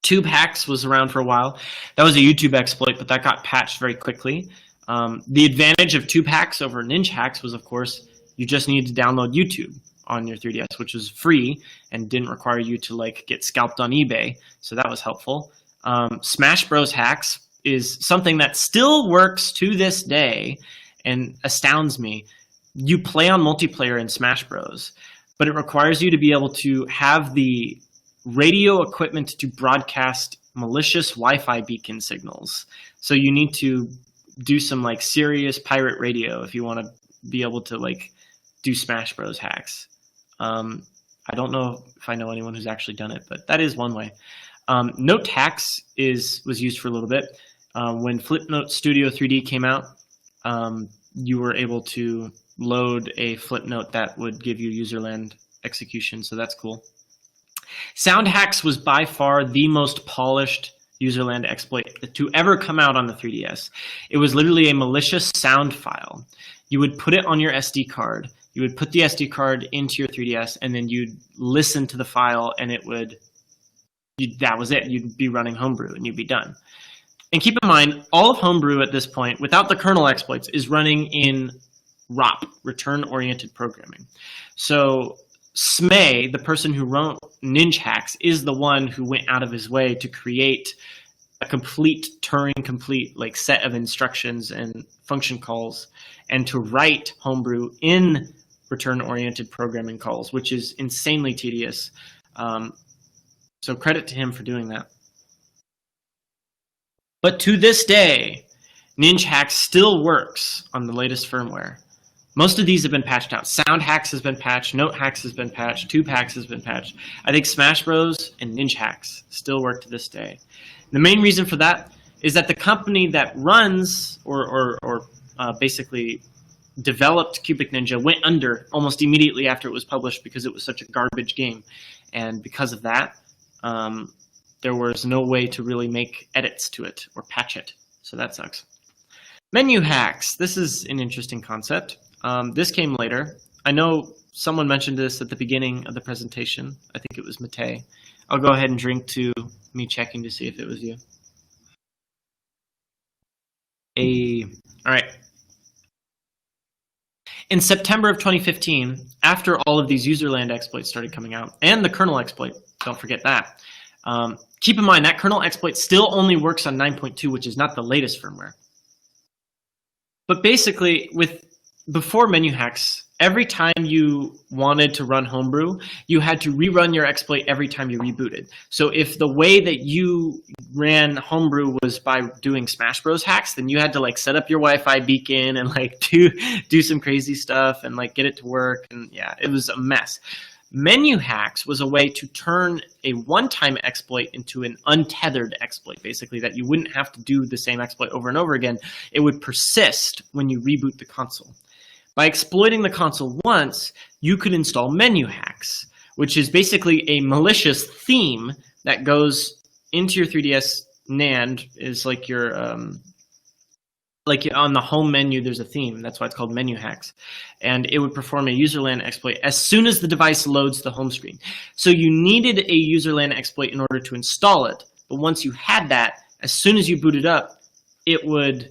Tube hacks was around for a while. That was a YouTube exploit, but that got patched very quickly. The advantage of tube hacks over Ninjhax was, of course, you just needed to download YouTube on your 3DS, which was free and didn't require you to like get scalped on eBay. So that was helpful. Smash Bros. Hacks is something that still works to this day and astounds me. You play on multiplayer in Smash Bros., but it requires you to be able to have the radio equipment to broadcast malicious Wi-Fi beacon signals. So you need to do some like serious pirate radio if you want to be able to like do Smash Bros. Hacks. I don't know if I know anyone who's actually done it, but that is one way. Note hacks was used for a little bit. When Flipnote Studio 3D came out, you were able to load a Flipnote that would give you userland execution, so that's cool. Sound hacks was by far the most polished userland exploit to ever come out on the 3DS. It was literally a malicious sound file. You would put it on your SD card, You would put the SD card into your 3DS, and then you'd listen to the file, and it would, that was it. You'd be running Homebrew, and you'd be done. And keep in mind, all of Homebrew at this point, without the kernel exploits, is running in ROP, return-oriented programming. So Smay, the person who wrote Ninjhax, is the one who went out of his way to create a complete Turing-complete like set of instructions and function calls, and to write Homebrew in return-oriented programming calls, which is insanely tedious. So credit to him for doing that. But to this day, Ninjhax still works on the latest firmware. Most of these have been patched out. SoundHax has been patched, NoteHax has been patched, TubeHax has been patched. I think Smash Bros and Ninjhax still work to this day. The main reason for that is that the company that runs or basically developed Cubic Ninja went under almost immediately after it was published because it was such a garbage game. And because of that, there was no way to really make edits to it or patch it. So that sucks. memchunkhax. This is an interesting concept. This came later. I know someone mentioned this at the beginning of the presentation. I think it was Matei. I'll go ahead and drink to me checking to see if it was you. All right. In September of 2015, after all of these userland exploits started coming out, and the kernel exploit, don't forget that. Keep in mind that kernel exploit still only works on 9.2, which is not the latest firmware. But basically, before memchunkhax, every time you wanted to run Homebrew, you had to rerun your exploit every time you rebooted. So if the way that you ran Homebrew was by doing Smash Bros hacks, then you had to like set up your Wi-Fi beacon and like do some crazy stuff and like get it to work. And yeah, it was a mess. memchunkhax was a way to turn a one-time exploit into an untethered exploit, basically, that you wouldn't have to do the same exploit over and over again. It would persist when you reboot the console. By exploiting the console once, you could install memchunkhax, which is basically a malicious theme that goes into your 3DS NAND. Is like your like on the home menu, there's a theme. That's why it's called memchunkhax. And it would perform a userland exploit as soon as the device loads the home screen. So you needed a userland exploit in order to install it. But once you had that, as soon as you booted up, it would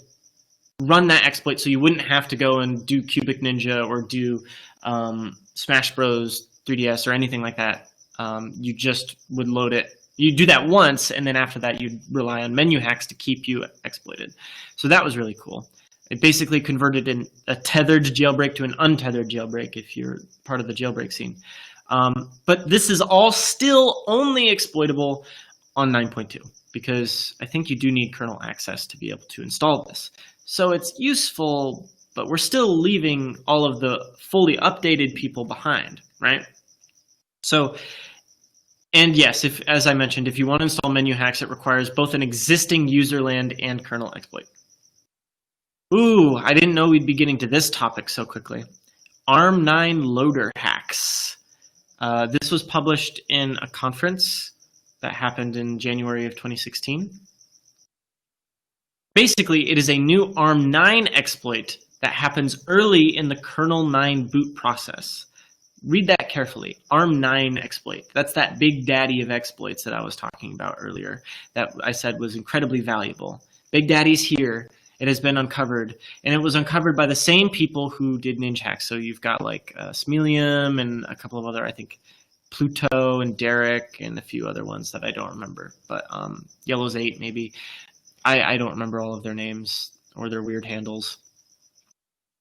run that exploit, so you wouldn't have to go and do Cubic Ninja or do Smash Bros 3DS or anything like that. You just would load it. You do that once, and then after that, you'd rely on memchunkhax to keep you exploited. So that was really cool. It basically converted a tethered jailbreak to an untethered jailbreak if you're part of the jailbreak scene. But this is all still only exploitable on 9.2 because I think you do need kernel access to be able to install this. So it's useful, but we're still leaving all of the fully updated people behind, right? So, and yes, as I mentioned, if you want to install memchunkhax, it requires both an existing userland and kernel exploit. Ooh, I didn't know we'd be getting to this topic so quickly. ARM9 loader hacks. This was published in a conference that happened in January of 2016. Basically, it is a new ARM9 exploit that happens early in the kernel 9 boot process. Read that carefully. ARM9 exploit. That's that big daddy of exploits that I was talking about earlier that I said was incredibly valuable. Big daddy's here. It has been uncovered. And it was uncovered by the same people who did Ninjhax. So you've got like Smelium and a couple of other, I think, Pluto and Derek and a few other ones that I don't remember. But Yellow's 8 maybe. I don't remember all of their names or their weird handles.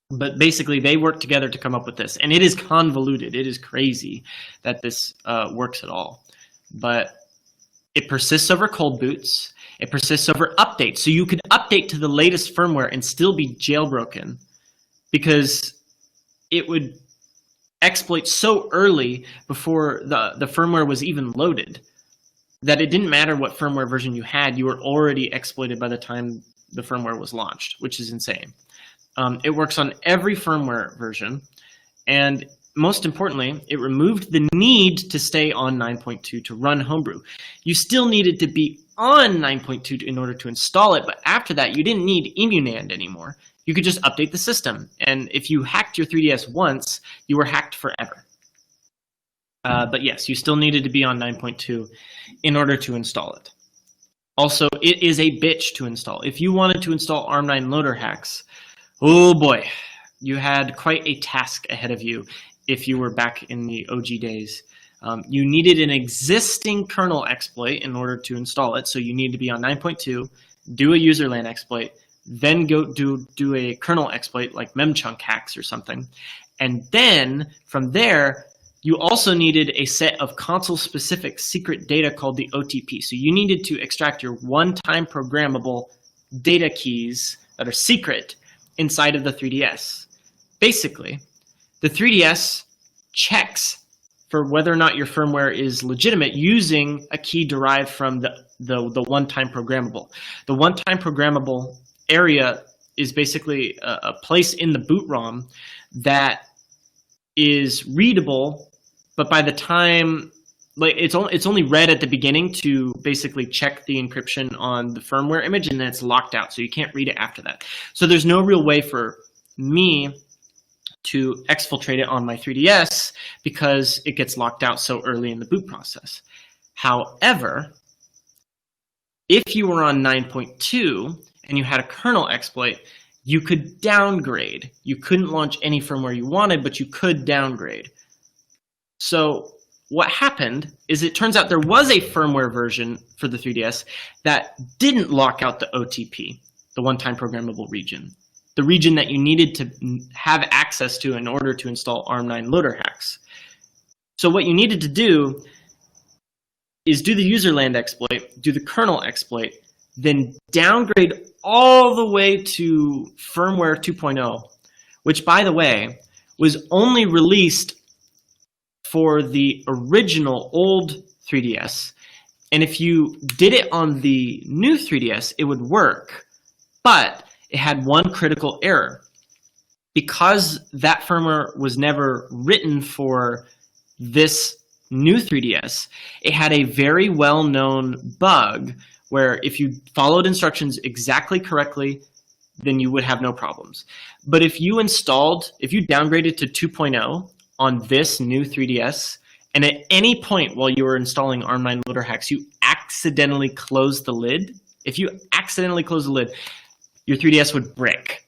But basically, they worked together to come up with this. And it is convoluted. It is crazy that this works at all. But it persists over cold boots. It persists over updates. So you could update to the latest firmware and still be jailbroken because it would exploit so early before the firmware was even loaded that it didn't matter what firmware version you had. You were already exploited by the time the firmware was launched, which is insane. It works on every firmware version, and most importantly, it removed the need to stay on 9.2 to run Homebrew. You still needed to be on 9.2 in order to install it, but after that, you didn't need EmuNAND anymore. you could just update the system. And if you hacked your 3DS once, you were hacked forever. But yes, you still needed to be on 9.2 in order to install it. Also, it is a bitch to install. If you wanted to install ARM9 loader hacks, oh boy, you had quite a task ahead of you if you were back in the OG days. You needed an existing kernel exploit in order to install it, so you need to be on 9.2, do a userland exploit, then go do a kernel exploit like memchunkhax or something, and then from there, you also needed a set of console-specific secret data called the OTP. So you needed to extract your one-time programmable data keys that are secret inside of the 3DS. Basically, the 3DS checks for whether or not your firmware is legitimate using a key derived from the one-time programmable. The one-time programmable area is basically a place in the boot ROM that is readable, but by the time, like, it's only read at the beginning to basically check the encryption on the firmware image, and then it's locked out, so you can't read it after that. So there's no real way for me to exfiltrate it on my 3DS because it gets locked out so early in the boot process. However, if you were on 9.2 and you had a kernel exploit, you could downgrade. You couldn't launch any firmware you wanted, but you could downgrade. So what happened is it turns out there was a firmware version for the 3DS that didn't lock out the OTP, the one-time programmable region, the region that you needed to have access to in order to install ARM9 loader hacks. So what you needed to do is do the userland exploit, do the kernel exploit, then downgrade all the way to firmware 2.0, which, by the way, was only released for the original old 3DS. And if you did it on the new 3DS, it would work, but it had one critical error. Because that firmware was never written for this new 3DS, it had a very well-known bug where if you followed instructions exactly correctly, then you would have no problems. But if you downgraded to 2.0 on this new 3DS, and at any point while you were installing ARM9 loader hacks, you accidentally closed the lid, if you accidentally closed the lid, your 3DS would brick,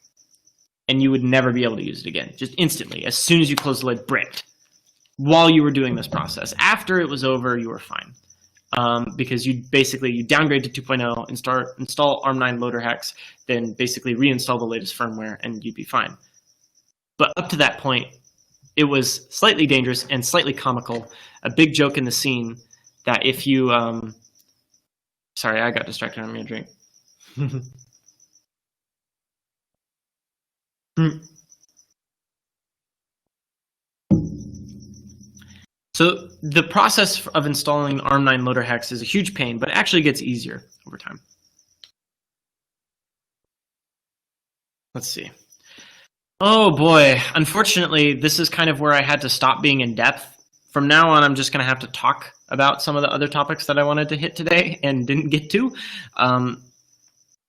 and you would never be able to use it again, just instantly. As soon as you closed the lid, bricked, while you were doing this process. After it was over, you were fine. Because you downgrade to 2.0 and install ARM9 loader hacks, then basically reinstall the latest firmware, and you'd be fine. But up to that point, it was slightly dangerous and slightly comical. A big joke in the scene that if you, sorry, I got distracted. I'm gonna drink. So the process of installing ARM9 loader hacks is a huge pain, but it actually gets easier over time. Let's see. Oh boy, unfortunately, this is kind of where I had to stop being in depth. From now on, I'm just going to have to talk about some of the other topics that I wanted to hit today and didn't get to.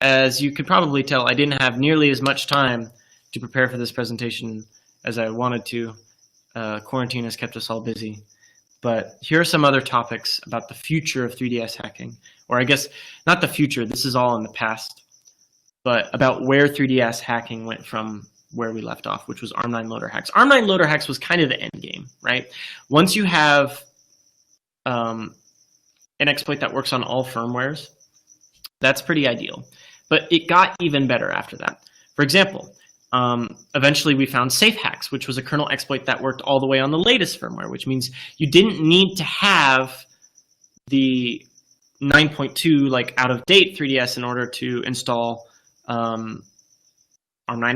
As you could probably tell, I didn't have nearly as much time to prepare for this presentation as I wanted to. Quarantine has kept us all busy. But here are some other topics about the future of 3DS hacking. Or I guess, not the future, this is all in the past. But about where 3DS hacking went from where we left off, which was ARM9 loader hacks. ARM9 loader hacks was kind of the end game, right? Once you have an exploit that works on all firmwares, that's pretty ideal. But it got even better after that. For example, eventually we found SafeHacks, which was a kernel exploit that worked all the way on the latest firmware, which means you didn't need to have the 9.2 like out-of-date 3DS in order to install ARM9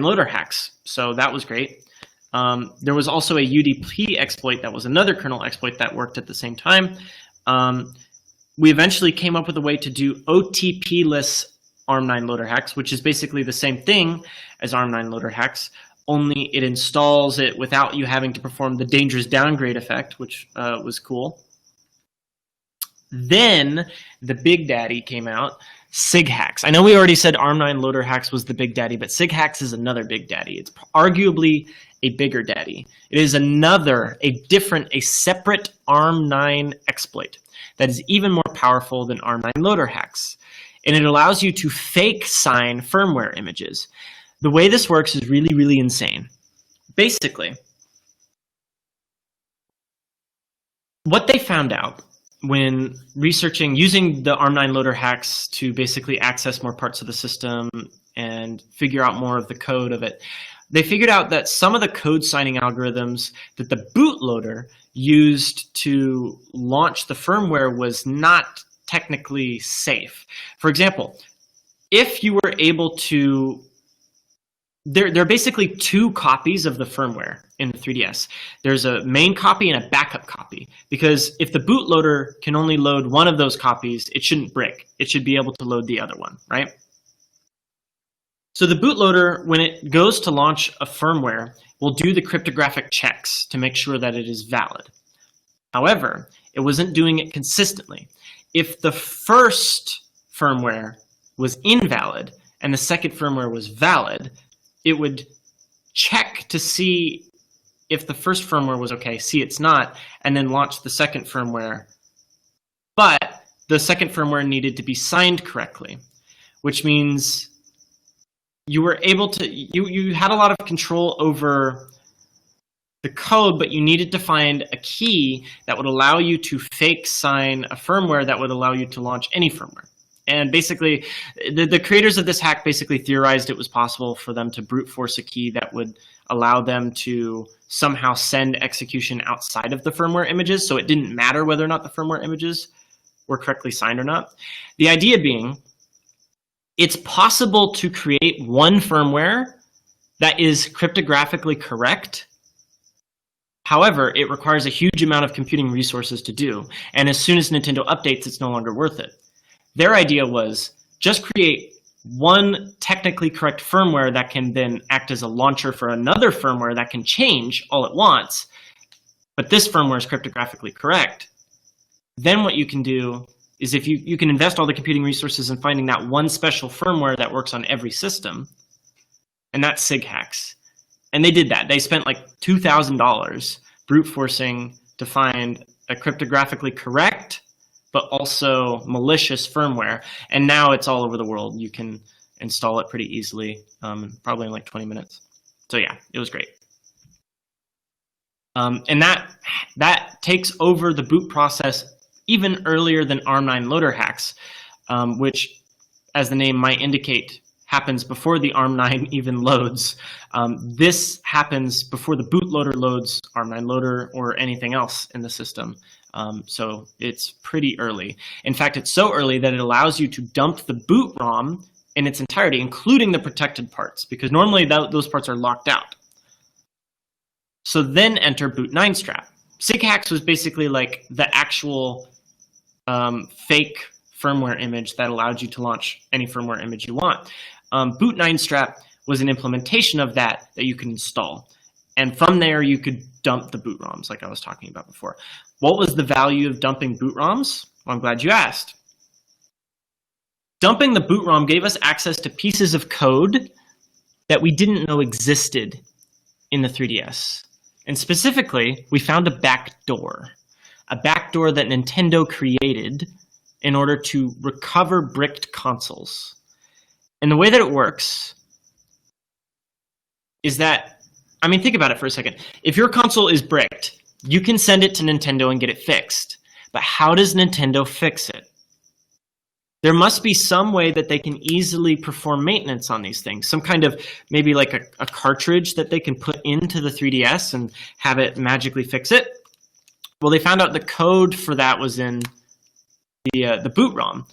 loader hacks. So that was great. There was also a UDP exploit that was another kernel exploit that worked at the same time. We eventually came up with a way to do OTP-less ARM9 loader hacks, which is basically the same thing as ARM9 loader hacks, only it installs it without you having to perform the dangerous downgrade effect, which was cool. Then the big daddy came out, SigHax. I know we already said ARM9 loader hacks was the big daddy, but SigHax is another big daddy. It's arguably a bigger daddy. It is a separate ARM9 exploit that is even more powerful than ARM9 loader hacks. And it allows you to fake sign firmware images. The way this works is really, really insane. Basically, what they found out when researching, using the ARM9 loader hacks to basically access more parts of the system and figure out more of the code of it, they figured out that some of the code signing algorithms that the bootloader used to launch the firmware was not technically safe. For example, if you were able to, there are basically two copies of the firmware in the 3DS. There's a main copy and a backup copy, because if the bootloader can only load one of those copies, it shouldn't brick. It should be able to load the other one, right? So the bootloader, when it goes to launch a firmware, will do the cryptographic checks to make sure that it is valid. However, it wasn't doing it consistently. If the first firmware was invalid and the second firmware was valid, it would check to see if the first firmware was okay, see it's not, and then launch the second firmware. But the second firmware needed to be signed correctly, which means you were able to, you had a lot of control over the code, but you needed to find a key that would allow you to fake sign a firmware that would allow you to launch any firmware. And basically, the creators of this hack basically theorized it was possible for them to brute force a key that would allow them to somehow send execution outside of the firmware images, so it didn't matter whether or not the firmware images were correctly signed or not. The idea being, it's possible to create one firmware that is cryptographically correct. However, it requires a huge amount of computing resources to do, and as soon as Nintendo updates, it's no longer worth it. Their idea was just create one technically correct firmware that can then act as a launcher for another firmware that can change all at once, but this firmware is cryptographically correct. Then what you can do is if you can invest all the computing resources in finding that one special firmware that works on every system, and that's SigHax. And they did that. They spent like $2,000 brute forcing to find a cryptographically correct but also malicious firmware, and now it's all over the world. You can install it pretty easily, probably in like 20 minutes. So yeah, it was great. And that takes over the boot process even earlier than ARM9 loader hacks, which, as the name might indicate, happens before the ARM9 even loads. This happens before the bootloader loads ARM9 loader or anything else in the system. So it's pretty early. In fact, it's so early that it allows you to dump the boot ROM in its entirety, including the protected parts, because normally those parts are locked out. So then enter boot 9strap. SigHax was basically like the actual fake firmware image that allowed you to launch any firmware image you want. Boot 9strap was an implementation of that you could install. And from there, you could dump the boot ROMs, like I was talking about before. What was the value of dumping boot ROMs? Well, I'm glad you asked. Dumping the boot ROM gave us access to pieces of code that we didn't know existed in the 3DS. And specifically, we found a backdoor that Nintendo created in order to recover bricked consoles. And the way that it works is that, I mean, think about it for a second. If your console is bricked, you can send it to Nintendo and get it fixed. But how does Nintendo fix it? There must be some way that they can easily perform maintenance on these things. Some kind of, maybe like a cartridge that they can put into the 3DS and have it magically fix it. Well, they found out the code for that was in the boot ROM.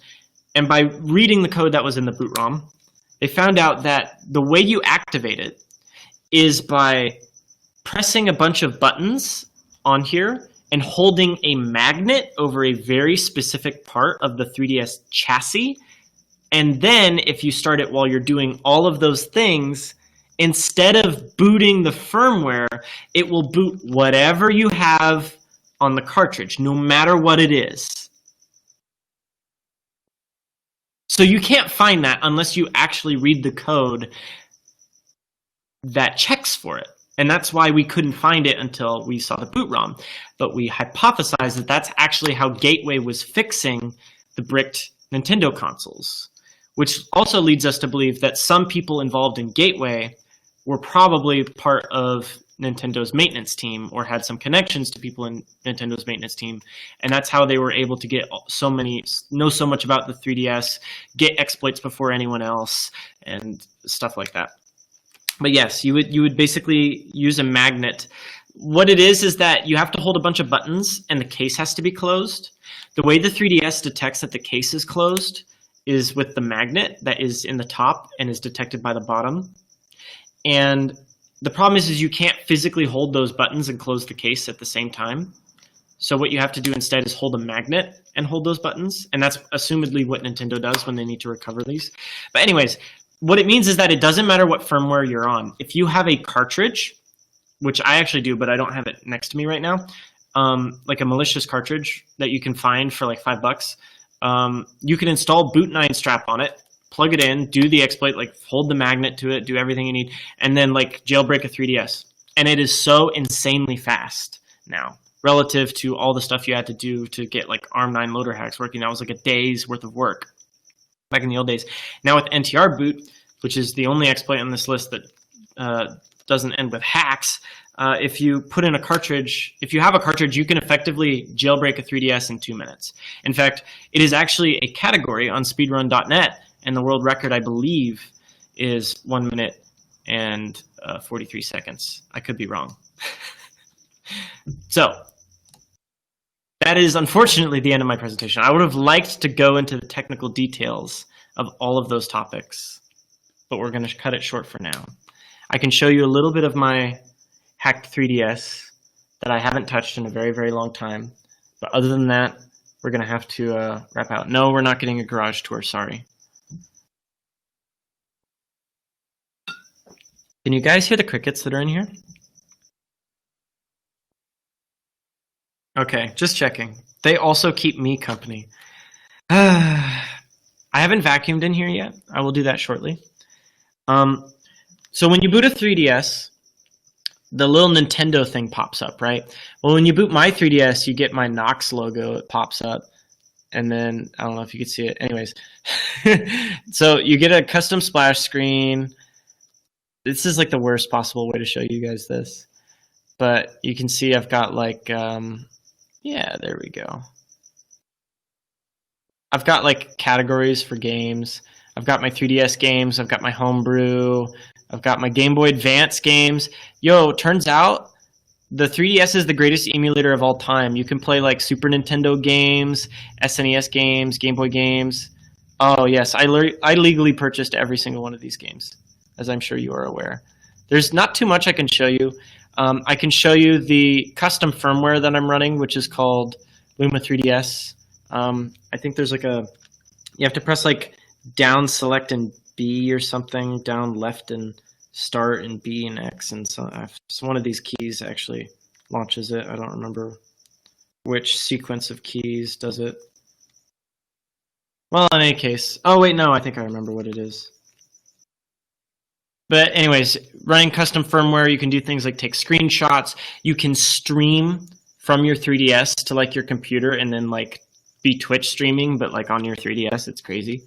And by reading the code that was in the boot ROM, they found out that the way you activate it is by pressing a bunch of buttons on here and holding a magnet over a very specific part of the 3DS chassis. And then if you start it while you're doing all of those things, instead of booting the firmware, it will boot whatever you have on the cartridge, no matter what it is. So you can't find that unless you actually read the code that checks for it. And that's why we couldn't find it until we saw the boot ROM. But we hypothesized that that's actually how Gateway was fixing the bricked Nintendo consoles, which also leads us to believe that some people involved in Gateway were probably part of Nintendo's maintenance team or had some connections to people in Nintendo's maintenance team. And that's how they were able to get know so much about the 3DS, get exploits before anyone else, and stuff like that. But yes, you would basically use a magnet. What it is that you have to hold a bunch of buttons and the case has to be closed. The way the 3DS detects that the case is closed is with the magnet that is in the top and is detected by the bottom. And the problem is you can't physically hold those buttons and close the case at the same time. So what you have to do instead is hold a magnet and hold those buttons. And that's assumedly what Nintendo does when they need to recover these. But anyways, what it means is that it doesn't matter what firmware you're on. If you have a cartridge, which I actually do, but I don't have it next to me right now, like a malicious cartridge that you can find for like $5, you can install boot9 strap on it, plug it in, do the exploit, like hold the magnet to it, do everything you need, and then like jailbreak a 3DS. And it is so insanely fast now relative to all the stuff you had to do to get like ARM9 loader hacks working. That was like a day's worth of work back in the old days. Now with NTR boot, which is the only exploit on this list that doesn't end with hacks, if you put in a cartridge, if you have a cartridge, you can effectively jailbreak a 3DS in 2 minutes. In fact, it is actually a category on speedrun.net, and the world record, I believe, is 1 minute and 43 seconds. I could be wrong. So that is unfortunately the end of my presentation. I would have liked to go into the technical details of all of those topics, but we're going to cut it short for now. I can show you a little bit of my hacked 3DS that I haven't touched in a very, very long time. But other than that, we're going to have to wrap out. No, we're not getting a garage tour, sorry. Can you guys hear the crickets that are in here? Okay, just checking. They also keep me company. I haven't vacuumed in here yet. I will do that shortly. So when you boot a 3DS, the little Nintendo thing pops up, right? Well, when you boot my 3DS, you get my Nox logo. It pops up. And then, I don't know if you can see it. Anyways, so you get a custom splash screen. This is like the worst possible way to show you guys this. But you can see I've got like, yeah, there we go. I've got like categories for games. I've got my 3DS games. I've got my Homebrew. I've got my Game Boy Advance games. Yo, turns out the 3DS is the greatest emulator of all time. You can play like Super Nintendo games, SNES games, Game Boy games. Oh, yes, I legally purchased every single one of these games, as I'm sure you are aware. There's not too much I can show you. I can show you the custom firmware that I'm running, which is called Luma 3DS. I think there's like a, you have to press like down select and B or something, down left and start and B and X, and so one of these keys actually launches it. I don't remember which sequence of keys does it. Well, in any case, oh wait, no, I think I remember what it is. But anyways, running custom firmware, you can do things like take screenshots. You can stream from your 3DS to like your computer and then like be Twitch streaming, but like on your 3DS. It's crazy.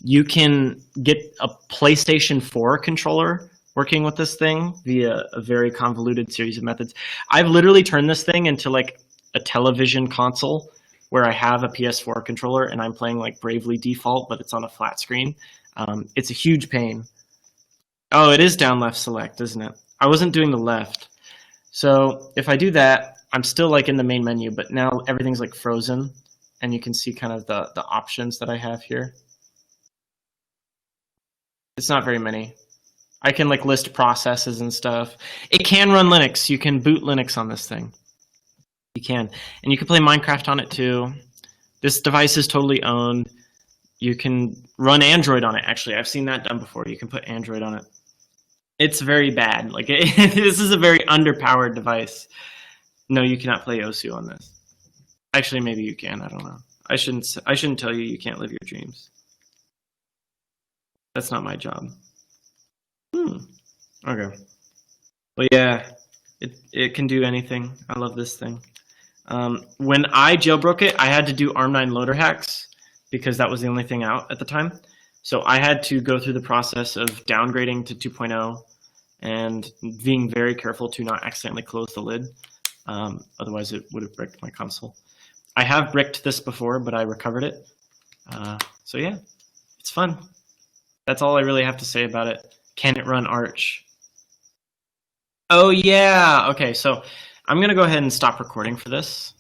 You can get a PlayStation 4 controller working with this thing via a very convoluted series of methods. I've literally turned this thing into like a television console where I have a PS4 controller and I'm playing like Bravely Default, but it's on a flat screen. It's a huge pain. Oh, it is down left select, isn't it? I wasn't doing the left. So if I do that, I'm still like in the main menu, but now everything's like frozen. And you can see kind of the options that I have here. It's not very many. I can like list processes and stuff. It can run Linux. You can boot Linux on this thing. You can. And you can play Minecraft on it too. This device is totally owned. You can run Android on it. Actually, I've seen that done before. You can put Android on it. It's very bad. Like this is a very underpowered device. No, you cannot play Osu on this. Actually, maybe you can. I don't know. I shouldn't tell you you can't live your dreams. That's not my job. Okay. Well, yeah, it can do anything. I love this thing. When I jailbroke it, I had to do ARM9 loader hacks because that was the only thing out at the time. So I had to go through the process of downgrading to 2.0 and being very careful to not accidentally close the lid. Otherwise, it would have bricked my console. I have bricked this before, but I recovered it. So yeah, it's fun. That's all I really have to say about it. Can it run Arch? Oh yeah, okay, so I'm gonna go ahead and stop recording for this.